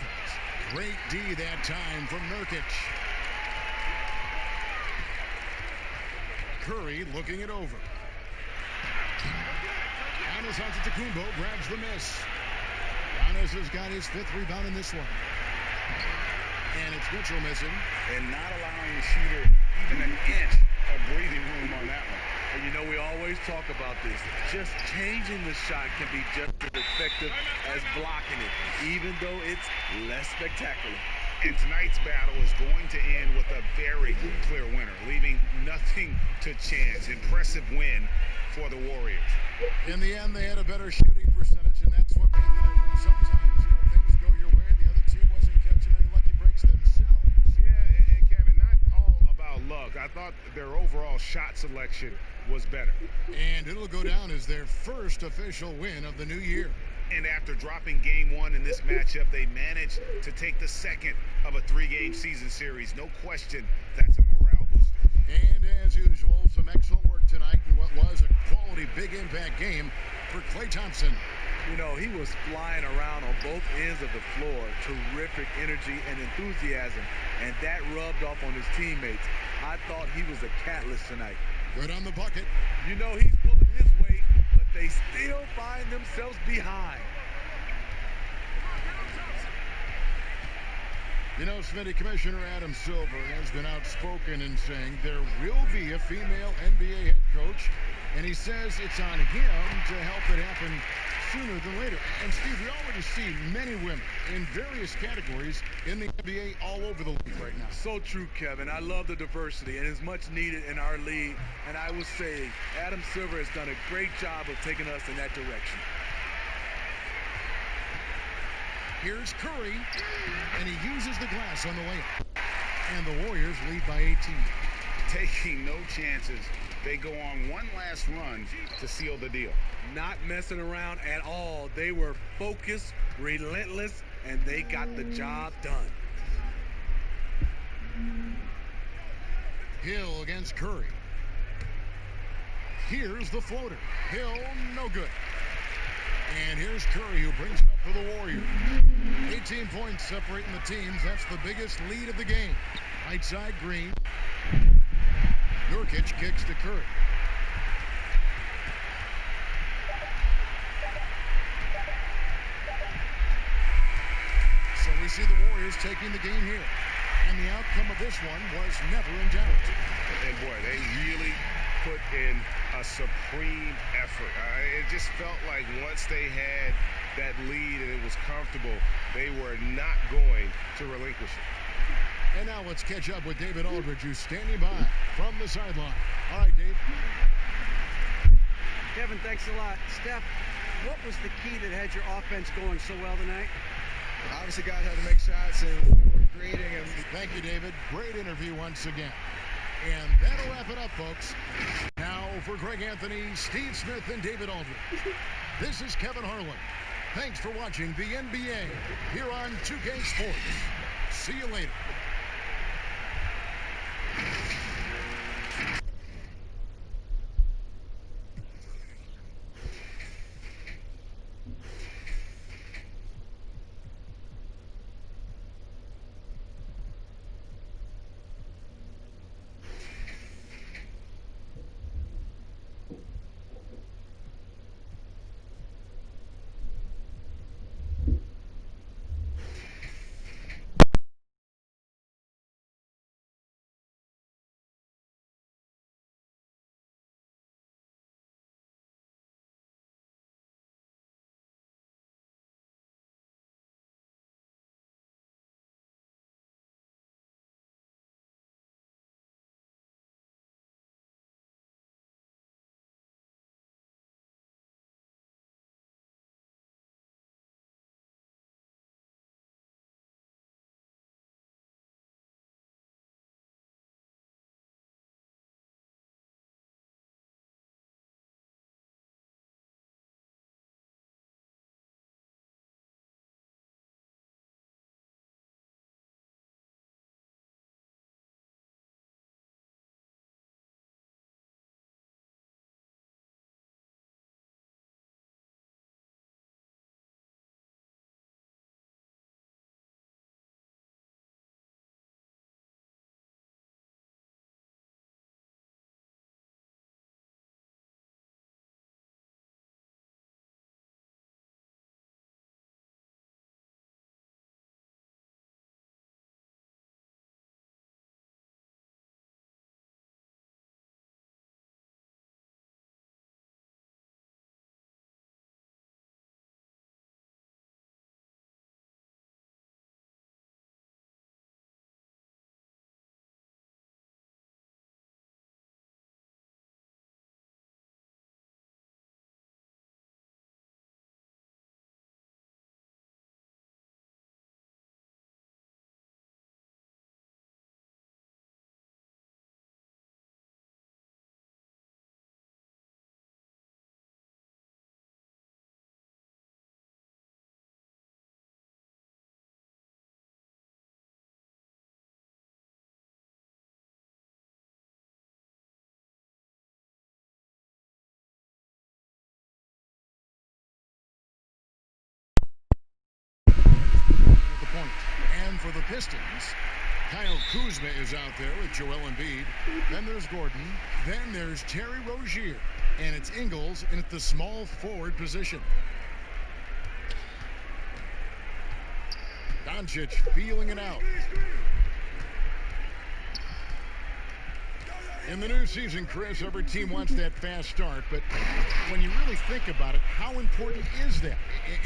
Great D that time from Nurkic. Curry looking it over. Giannis Antetokounmpo grabs the miss. Giannis has got his 5th rebound in this one. And it's Mitchell missing. And not allowing the shooter even an inch of breathing room on that one. And you know, we always talk about this. Just changing the shot can be just as effective as blocking it, even though it's less spectacular. And tonight's battle is going to end with a very clear winner, leaving nothing to chance. Impressive win for the Warriors. In the end, they had a better shooting percentage, and that's what made the difference. Sometimes, things go your way. The other team wasn't catching any lucky breaks themselves. Yeah, and Kevin, not all about luck. I thought their overall shot selection was better. And it'll go down as their first official win of the new year. And after dropping game one in this matchup, they managed to take the second of a 3-game season series. No question, that's a morale booster. And as usual, some excellent work tonight in what was a quality big impact game for Klay Thompson. You know, he was flying around on both ends of the floor. Terrific energy and enthusiasm. And that rubbed off on his teammates. I thought he was a catalyst tonight. Good on the bucket. You know, he's pulling his weight, but they still find themselves behind. You know, Smitty, Commissioner Adam Silver has been outspoken in saying there will be a female NBA head coach, and he says it's on him to help it happen sooner than later. And Steve, we already see many women in various categories in the NBA all over the league right now. So true, Kevin. I love the diversity, and it's much needed in our league. And I will say, Adam Silver has done a great job of taking us in that direction. Here's Curry, and he uses the glass on the layup. And the Warriors lead by 18. Taking no chances. They go on one last run to seal the deal. Not messing around at all. They were focused, relentless, and they got the job done. Hill against Curry. Here's the floater. Hill, no good. And here's Curry, who brings it up for the Warriors. 18 points separating the teams. That's the biggest lead of the game. Right side, Green. Nurkic kicks to Curry. So we see the Warriors taking the game here. And the outcome of this one was never in doubt. And boy, they really put in a supreme effort. It just felt like once they had that lead and it was comfortable, they were not going to relinquish it. And now let's catch up with David Aldridge, who's standing by from the sideline. All right, Dave. Kevin, thanks a lot. Steph, what was the key that had your offense going so well tonight? Obviously, guys had to make shots, and we were creating them. Thank you, David. Great interview once again. And that'll wrap it up, folks. Now for Greg Anthony, Steve Smith, and David Aldridge. This is Kevin Harlan. Thanks for watching the NBA here on 2K Sports. See you later. Pistons, Kyle Kuzma is out there with Joel Embiid. Then there's Gordon. Then there's Terry Rozier. And it's Ingles in at the small forward position. Doncic feeling it out. In the new season, Chris, every team wants that fast start, but when you really think about it, how important is that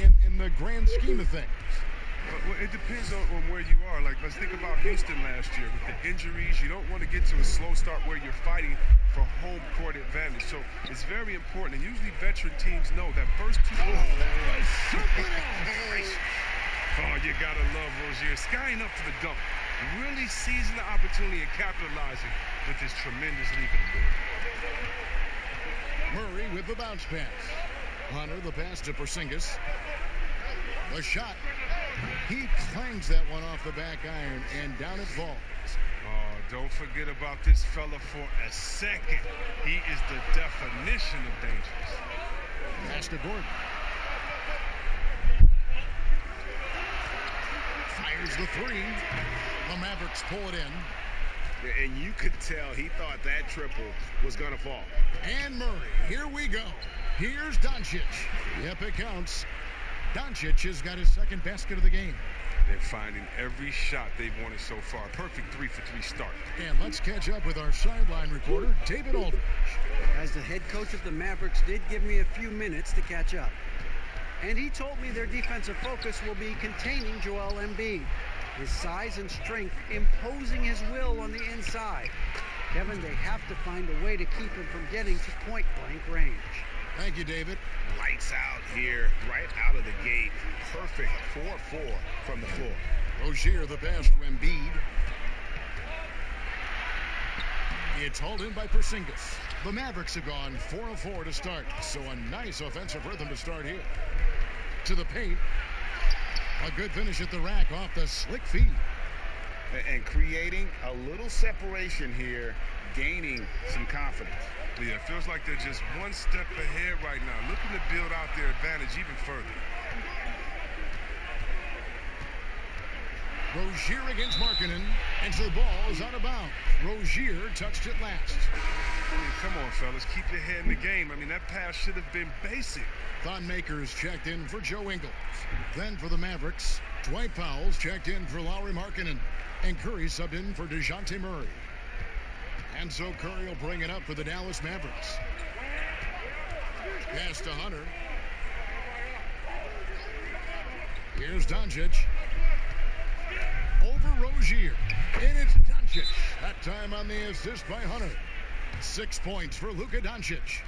in the grand scheme of things? Well, it depends on where you are. Like, let's think about Houston last year with the injuries. You don't want to get to a slow start where you're fighting for home court advantage. So it's very important. And usually veteran teams know that first two. Oh, you got to love Rozier. Skying up to the dunk. Really seizing the opportunity and capitalizing with his tremendous leaping ability. Murray with the bounce pass. Hunter the pass to Porzingis. The shot. He clangs that one off the back iron, and down it falls. Oh, don't forget about this fella for a second. He is the definition of dangerous. Pass to Gordon. Fires the three. The Mavericks pull it in. And you could tell he thought that triple was going to fall. And Murray, here we go. Here's Doncic. Yep, it counts. Doncic has got his second basket of the game. They're finding every shot they've wanted so far. Perfect 3-for-3 start. And let's catch up with our sideline reporter, David Aldridge. As the head coach of the Mavericks did give me a few minutes to catch up. And he told me their defensive focus will be containing Joel Embiid. His size and strength imposing his will on the inside. Kevin, they have to find a way to keep him from getting to point-blank range. Thank you, David. Lights out here, right out of the gate. Perfect 4-4 from the floor. Rozier the pass to Embiid. It's hauled in by Porzingis. The Mavericks have gone 4 of 4 to start, so a nice offensive rhythm to start here. To the paint. A good finish at the rack off the slick feed. And creating a little separation here, gaining some confidence. Yeah, it feels like they're just one step ahead right now, looking to build out their advantage even further. Rozier against Markkanen, and so the ball is out of bounds. Rozier touched it last. Come on, fellas, keep your head in the game. I mean, that pass should have been basic. Thon Makers checked in for Joe Ingles. Then for the Mavericks, Dwight Powell's checked in for Lauri Markkanen, and Curry subbed in for DeJounte Murray. And so Curry will bring it up for the Dallas Mavericks. Pass to Hunter. Here's Doncic. Over Rozier. And it's Doncic. That time on the assist by Hunter. 6 points for Luka Doncic.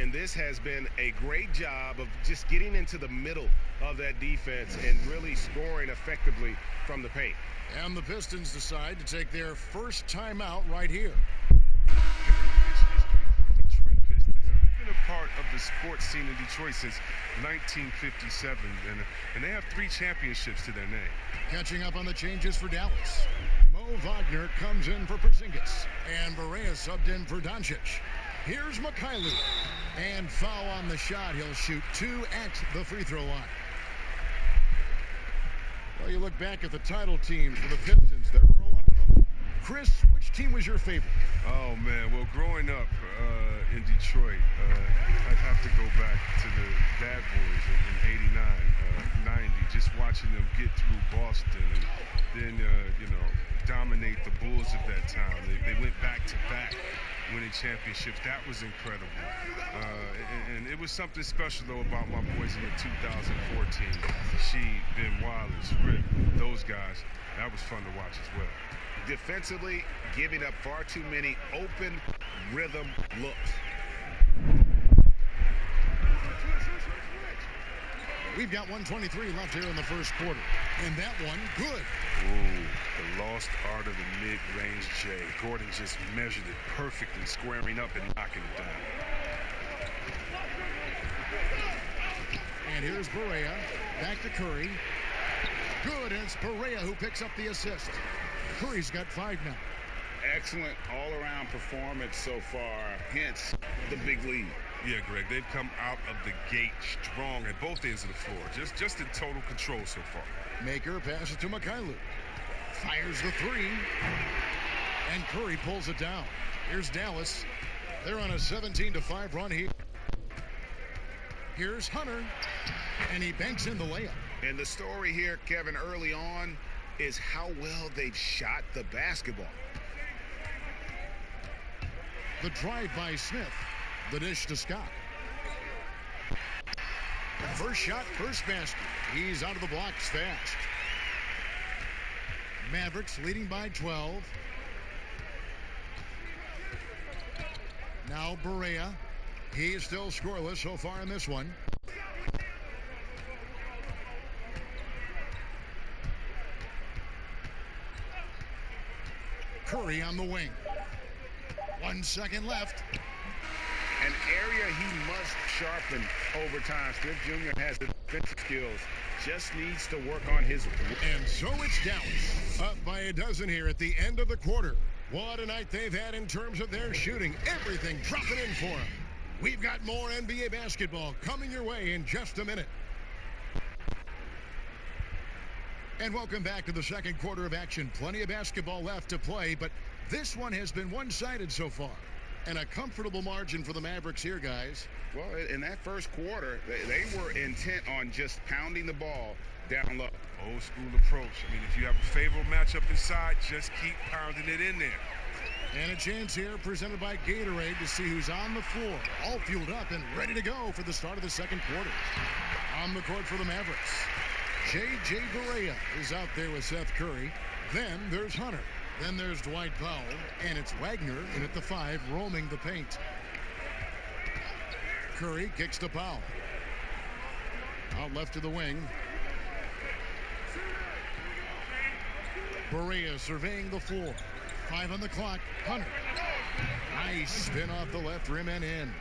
And this has been a great job of just getting into the middle of that defense and really scoring effectively from the paint. And the Pistons decide to take their first timeout right here. They've been a part of the sports scene in Detroit since 1957, and they have 3 championships to their name. Catching up on the changes for Dallas. Mo Wagner comes in for Porzingis, and Barea subbed in for Doncic. Here's Mikhailiuk, and foul on the shot. He'll shoot 2 at the free throw line. Well, you look back at the title teams for the Pistons. There were a lot of them. Chris, which team was your favorite? Oh, man. Well, growing up in Detroit, I'd have to go back to the Bad Boys in 89, 90, just watching them get through Boston and then, dominate the Bulls of that time. They went back-to-back winning championships. That was incredible. And it was something special, though, about my boys in 2014. Sheed, Ben Wallace, Rip, those guys. That was fun to watch as well. Defensively, giving up far too many open rhythm looks. We've got 1:23 left here in the first quarter. And that one, good. Ooh, the lost art of the mid-range J. Gordon just measured it perfectly, squaring up and knocking it down. And here's Barea. Back to Curry. Good, and it's Barea who picks up the assist. Curry's got 5 now. Excellent all-around performance so far, hence the big lead. Yeah, Greg, they've come out of the gate strong at both ends of the floor. Just in total control so far. Maker passes to Mikhailiuk. Fires the three. And Curry pulls it down. Here's Dallas. They're on a 17-5 run here. Here's Hunter. And he banks in the layup. And the story here, Kevin, early on is how well they've shot the basketball. The drive by Smith. The dish to Scott. First shot, first basket. He's out of the blocks fast. Mavericks leading by 12. Now Barea. He's still scoreless so far in this one. Curry on the wing. 1 second left. An area he must sharpen over time. Smith Jr. has the defensive skills. Just needs to work on his... And so it's Dallas. Up by a dozen here at the end of the quarter. What a night they've had in terms of their shooting. Everything dropping in for them. We've got more NBA basketball coming your way in just a minute. And welcome back to the second quarter of action. Plenty of basketball left to play, but this one has been one-sided so far. And a comfortable margin for the Mavericks here, guys. Well, in that first quarter, they were intent on just pounding the ball down low. Old school approach. I mean, if you have a favorable matchup inside, just keep pounding it in there. And a chance here presented by Gatorade to see who's on the floor. All fueled up and ready to go for the start of the second quarter. On the court for the Mavericks. J.J. Barea is out there with Seth Curry. Then there's Hunter. Then there's Dwight Powell. And it's Wagner in at the 5 roaming the paint. Curry kicks to Powell. Out left to the wing. Barea surveying the floor. 5 on the clock. Hunter. Nice spin off the left rim and in.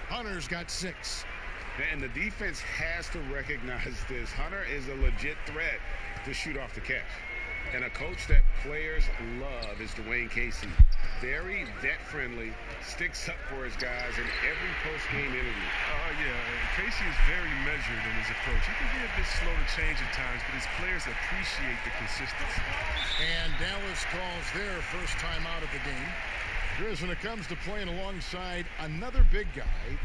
Hunter's got 6. And the defense has to recognize this. Hunter is a legit threat to shoot off the catch. And a coach that players love is Dwayne Casey. Very vet-friendly, sticks up for his guys in every post-game interview. Casey is very measured in his approach. He can be a bit slow to change at times, but his players appreciate the consistency. And Dallas calls their first time out of the game. Chris, when it comes to playing alongside another big guy,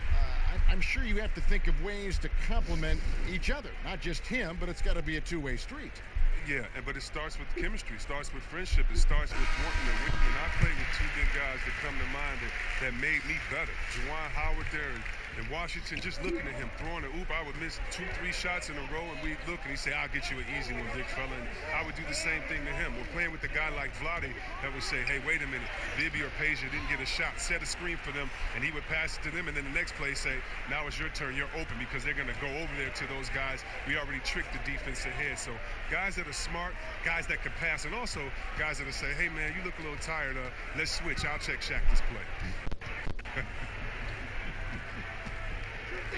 I'm sure you have to think of ways to complement each other. Not just him, but it's got to be a two-way street. Yeah, but it starts with chemistry. It starts with friendship. It starts with wanting to win. When I played with 2 big guys that come to mind that made me better. Juwan Howard there in Washington, just looking at him, throwing an oop. I would miss 2-3 shots in a row, and we'd look, and he'd say, I'll get you an easy one, big fella. And I would do the same thing to him. We're playing with a guy like Vlade that would say, hey, wait a minute, Bibby or Peja didn't get a shot. Set a screen for them, and he would pass it to them, and then the next play say, now it's your turn. You're open, because they're going to go over there to those guys. We already tricked the defense ahead. So guys that are smart, guys that can pass, and also guys that will say, hey, man, you look a little tired. Let's switch. I'll check Shaq this play.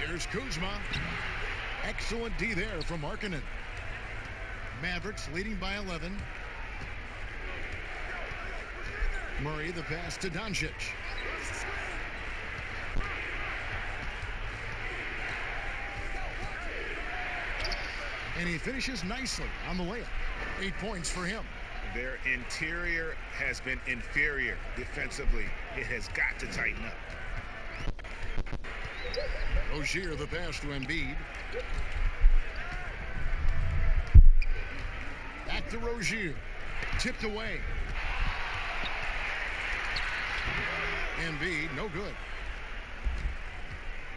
Here's Kuzma. Excellent D there from Markkanen. Mavericks leading by 11. Murray the pass to Doncic. And he finishes nicely on the layup. 8 points for him. Their interior has been inferior defensively. It has got to tighten up. Rozier the pass to Embiid. Back to Rozier. Tipped away. Embiid, no good.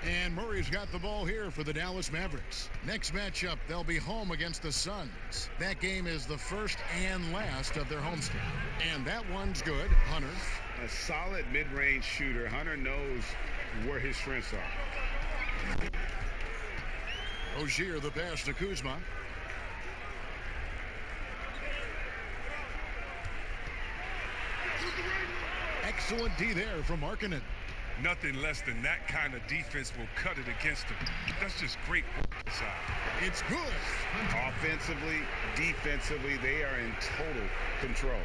And Murray's got the ball here for the Dallas Mavericks. Next matchup, they'll be home against the Suns. That game is the first and last of their homestand. And that one's good. Hunter. A solid mid-range shooter. Hunter knows where his strengths are. Rozier the pass to Kuzma. Excellent D there from Markkanen. Nothing less than that kind of defense will cut it against them. That's just great work inside. It's good. Offensively, defensively, they are in total control.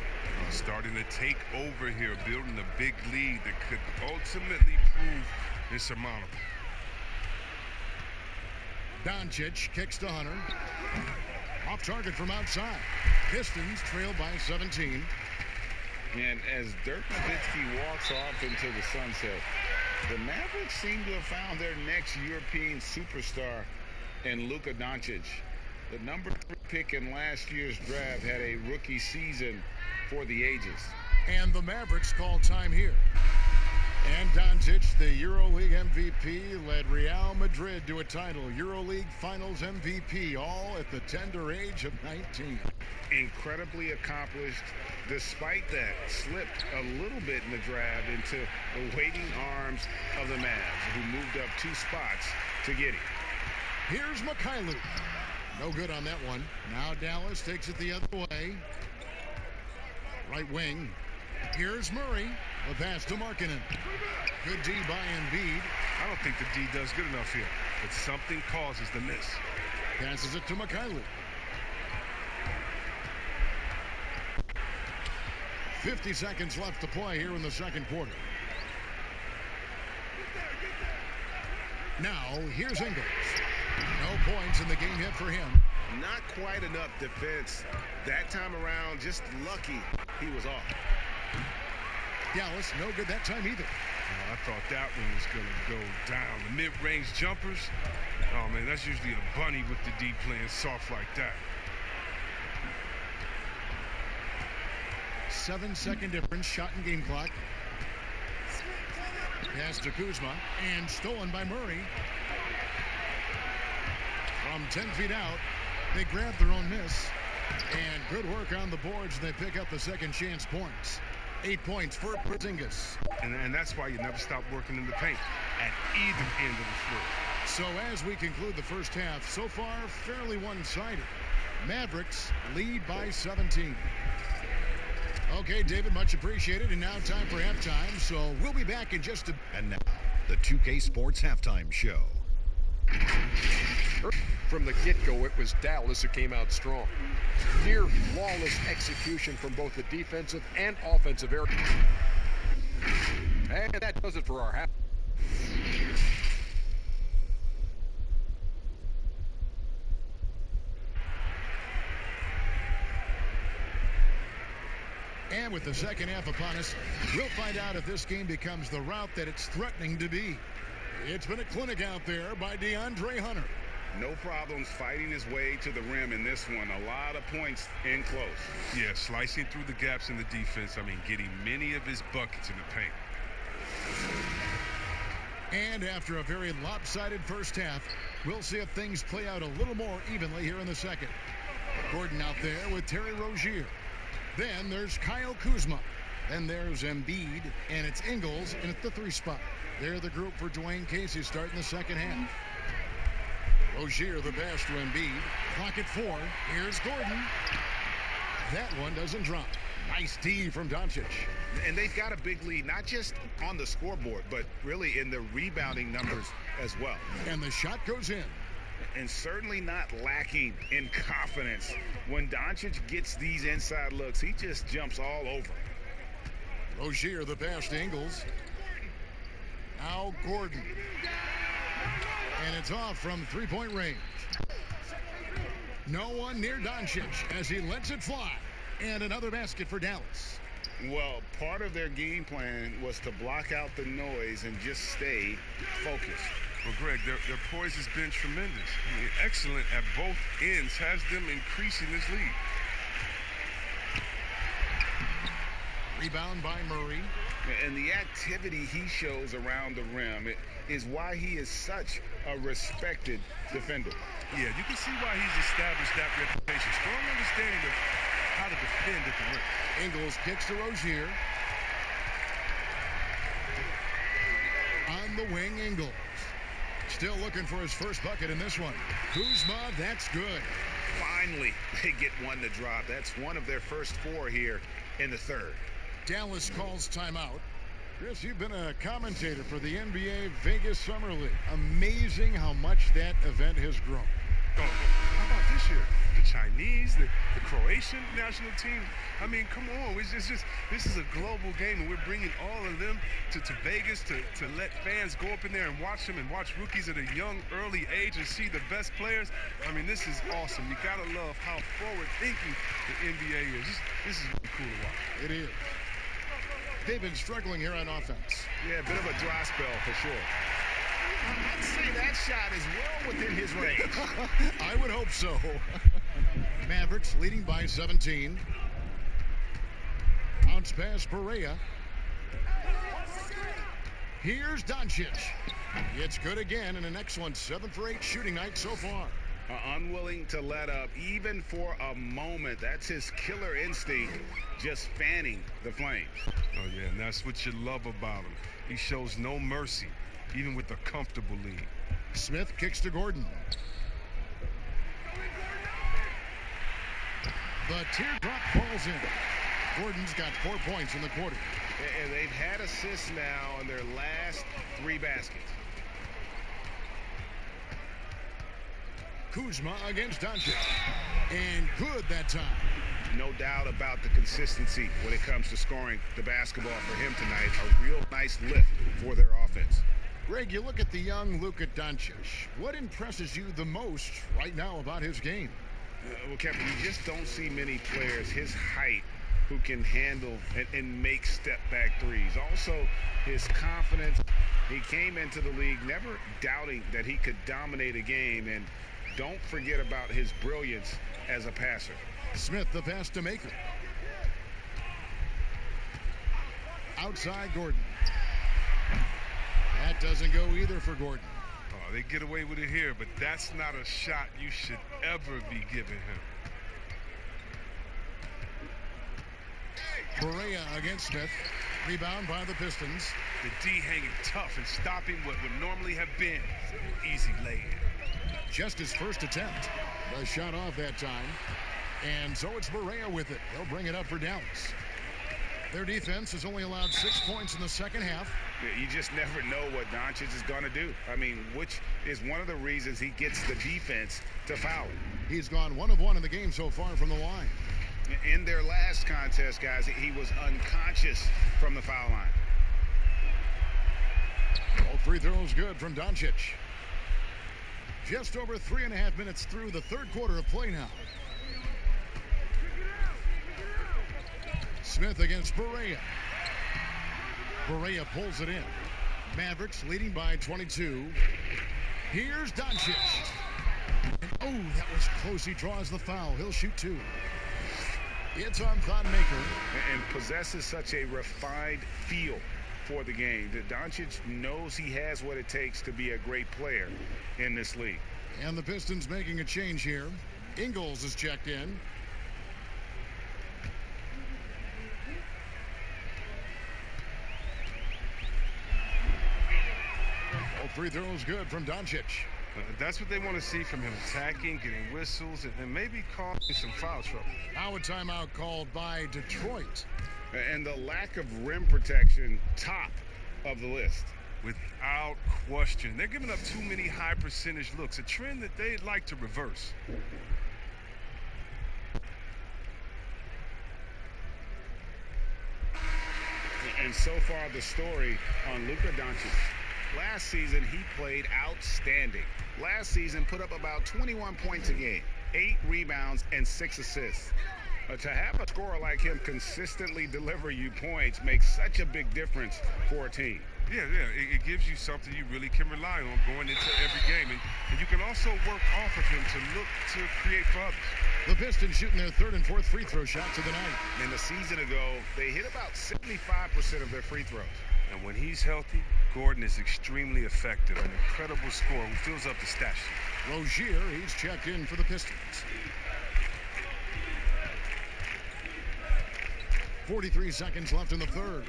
Starting to take over here, building a big lead that could ultimately prove insurmountable. Doncic kicks to Hunter. Off target from outside. Pistons trail by 17. And as Dirk Nowitzki walks off into the sunset, the Mavericks seem to have found their next European superstar in Luka Doncic. The number 3 pick in last year's draft had a rookie season for the ages. And the Mavericks call time here. And Doncic, the EuroLeague MVP, led Real Madrid to a title. EuroLeague Finals MVP, all at the tender age of 19. Incredibly accomplished. Despite that, slipped a little bit in the draft into the waiting arms of the Mavs, who moved up 2 spots to get him. Here's Mikhailuk. No good on that one. Now Dallas takes it the other way. Right wing. Here's Murray. The pass to Markkanen. Good D by Embiid. I don't think the D does good enough here, but something causes the miss. Passes it to Mikhailuk. 50 seconds left to play here in the second quarter. Now, here's Ingles. No points in the game hit for him. Not quite enough defense that time around. Just lucky he was off. Dallas, no good that time either. I thought that one was going to go down. The mid-range jumpers, oh, man, that's usually a bunny with the D playing soft like that. 7-second difference, shot and game clock. Pass to Kuzma, and stolen by Murray. From 10 feet out, they grab their own miss. And good work on the boards, and they pick up the second chance points. 8 points for Porzingis. And that's why you never stop working in the paint at either end of the floor. So as we conclude the first half, so far fairly one-sided. Mavericks lead by 17. Okay, David, much appreciated. And now time for halftime. So we'll be back in just a... And now, the 2K Sports Halftime Show. From the get-go, it was Dallas that came out strong. Near flawless execution from both the defensive and offensive area. And that does it for our half. And with the second half upon us, we'll find out if this game becomes the route that it's threatening to be. It's been a clinic out there by DeAndre Hunter. No problems fighting his way to the rim in this one. A lot of points in close. Yeah, slicing through the gaps in the defense. I mean, getting many of his buckets in the paint. And after a very lopsided first half, we'll see if things play out a little more evenly here in the second. Gordon out there with Terry Rozier. Then there's Kyle Kuzma. Then there's Embiid, and it's Ingles in at the 3 spot. They're the group for Dwayne Casey starting the second half. Rozier the pass to Embiid. Clock at 4. Here's Gordon. That one doesn't drop. Nice D from Doncic. And they've got a big lead, not just on the scoreboard, but really in the rebounding numbers as well. And the shot goes in. And certainly not lacking in confidence. When Doncic gets these inside looks, he just jumps all over. Rozier the pass to Ingles. Now Gordon. And it's off from 3-point range. No one near Doncic as he lets it fly. And another basket for Dallas. Well, part of their game plan was to block out the noise and just stay focused. Well, Greg, their poise has been tremendous. I mean, excellent at both ends, has them increasing this lead. Rebound by Murray. And the activity he shows around the rim is why he is such a respected defender. Yeah, you can see why he's established that reputation. Strong understanding of how to defend at the rim. Ingles kicks to Rozier. On the wing, Ingles. Still looking for his first bucket in this one. Kuzma, that's good. Finally, they get one to drop. That's one of their first 4 here in the third. Dallas calls timeout. Chris, you've been a commentator for the NBA Vegas Summer League. Amazing how much that event has grown. Oh, how about this year? The Chinese, the Croatian national team. I mean, come on. This is a global game, and we're bringing all of them to Vegas to let fans go up in there and watch them and watch rookies at a young, early age and see the best players. I mean, this is awesome. You got to love how forward-thinking the NBA is. This is really cool to watch. It is. They've been struggling here on offense. Yeah, a bit of a dry spell for sure. I'd say that shot is well within his range. I would hope so. Mavericks leading by 17. Bounce pass Perea. Here's Doncic. It's good again and an excellent 7 for 8 shooting night so far. Unwilling to let up even for a moment. That's his killer instinct, just fanning the flames. Oh, yeah, and that's what you love about him. He shows no mercy, even with a comfortable lead. Smith kicks to Gordon. The teardrop falls in. Gordon's got 4 points in the quarter. And they've had assists now in their last 3 baskets. Kuzma against Doncic. And good that time. No doubt about the consistency when it comes to scoring the basketball for him tonight. A real nice lift for their offense. Greg, you look at the young Luka Doncic. What impresses you the most right now about his game? Well, Kevin, you just don't see many players his height who can handle and make step-back threes. Also, his confidence. He came into the league never doubting that he could dominate a game, and don't forget about his brilliance as a passer. Smith, the pass to Maker. Outside Gordon. That doesn't go either for Gordon. Oh, they get away with it here, but that's not a shot you should ever be giving him. Perea against Smith. Rebound by the Pistons. The D hanging tough and stopping what would normally have been an easy lay-in. Just his first attempt. The shot off that time. And so it's Perea with it. They'll bring it up for Dallas. Their defense has only allowed 6 points in the second half. You just never know what Doncic is going to do. I mean, which is one of the reasons he gets the defense to foul him. He's gone 1 of 1 in the game so far from the line. In their last contest, guys, he was unconscious from the foul line. All free throws good from Doncic. Just over 3.5 minutes through the third quarter of play now. Smith against Perea. Perea pulls it in. Mavericks leading by 22. Here's Doncic. And, oh, that was close. He draws the foul. He'll shoot 2. It's on Thon Maker. And possesses such a refined feel for the game that Doncic knows he has what it takes to be a great player in this league. And the Pistons making a change here. Ingles is checked in. All free throws good from Doncic. That's what they want to see from him, attacking, getting whistles, and maybe causing some foul trouble. Now a timeout called by Detroit. And the lack of rim protection, top of the list. Without question. They're giving up too many high percentage looks, a trend that they'd like to reverse. And so far the story on Luka Doncic. Last season, he played outstanding. Last season, put up about 21 points a game, 8 rebounds, and 6 assists. To have a scorer like him consistently deliver you points makes such a big difference for a team. Yeah, it gives you something you really can rely on going into every game. And you can also work off of him to look to create for others. The Pistons shooting their 3rd and 4th free throw shots of the night. And a season ago, they hit about 75% of their free throws. And when he's healthy, Gordon is extremely effective, an incredible scorer who fills up the stat sheet. Rozier, he's checked in for the Pistons. 43 seconds left in the third.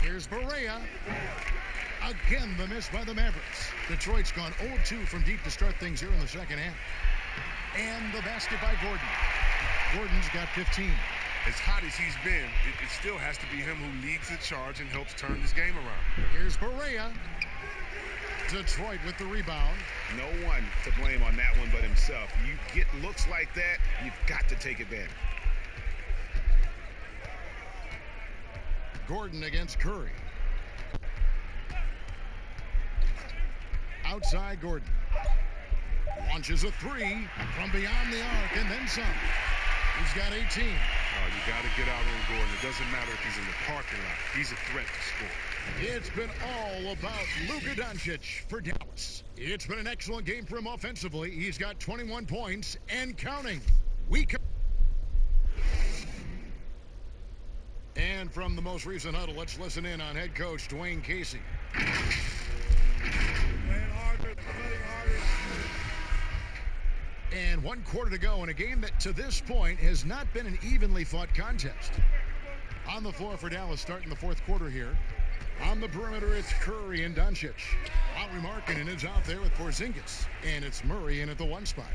Here's Perea. Again, the miss by the Mavericks. Detroit's gone 0-2 from deep to start things here in the second half. And the basket by Gordon. Gordon's got 15. As hot as he's been, it still has to be him who leads the charge and helps turn this game around. Here's Perea. Detroit with the rebound. No one to blame on that one but himself. You get looks like that, you've got to take advantage. Gordon against Curry. Outside Gordon. Launches a three from beyond the arc and then some. He's got 18. Oh, you got to get out on Gordon. It doesn't matter if he's in the parking lot. He's a threat to score. It's been all about Luka Doncic for Dallas. It's been an excellent game for him offensively. He's got 21 points and counting. And from the most recent huddle, let's listen in on head coach Dwayne Casey. Playing harder, playing harder. And 1 quarter to go in a game that to this point has not been an evenly fought contest. On the floor for Dallas starting the fourth quarter here. On the perimeter, it's Curry and Doncic. Lauri Markkanen is out there with Porzingis. And it's Murray in at the 1 spot.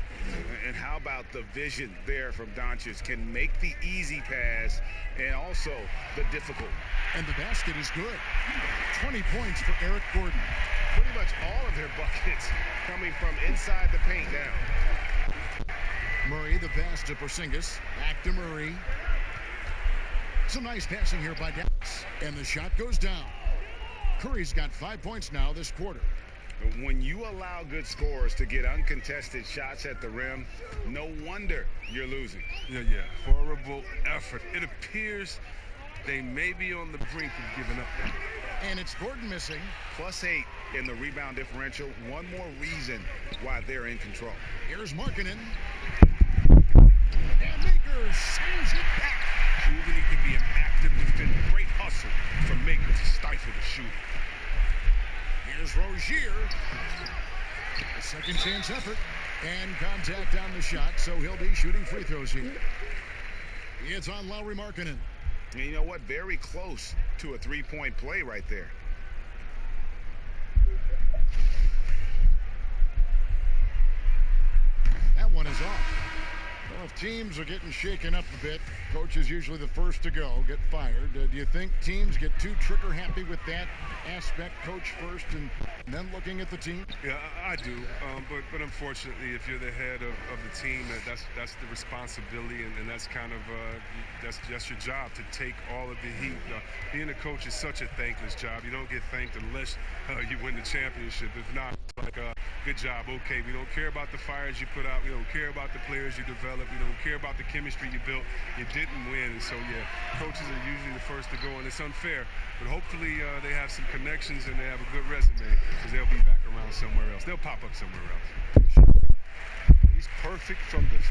And how about the vision there from Doncic? Can make the easy pass and also the difficult. And the basket is good. 20 points for Eric Gordon. Pretty much all of their buckets coming from inside the paint now. Murray, the pass to Porzingis. Back to Murray. Some nice passing here by Dallas. And the shot goes down. Curry's got 5 points now this quarter. When you allow good scorers to get uncontested shots at the rim, no wonder you're losing. Yeah. Horrible effort. It appears they may be on the brink of giving up. And it's Gordon missing. +8 in the rebound differential. One more reason why they're in control. Here's Markkanen. And Maker sends it back. Proving he could be an active defender. Great hustle from Maker to stifle the shooter. Here's Rozier. A second chance effort. And contact on the shot, so he'll be shooting free throws here. It's on Lauri Markkanen. And you know what? Very close to a three-point play right there. That one is off. Well, if teams are getting shaken up a bit, coach is usually the first to go, get fired. Do you think teams get too trigger happy with that aspect, coach first and then looking at the team? Yeah, I do. But unfortunately, if you're the head of the team, that's the responsibility, and that's kind of that's your job to take all of the heat. Being a coach is such a thankless job. You don't get thanked unless you win the championship. If not, it's like good job. Okay, we don't care about the fires you put out. We don't care about the players you develop. We don't care about the chemistry you built. You didn't win. And so, yeah, coaches are usually the first to go, and it's unfair. But hopefully they have some connections and they have a good resume because they'll be back around somewhere else. They'll pop up somewhere else. He's perfect from the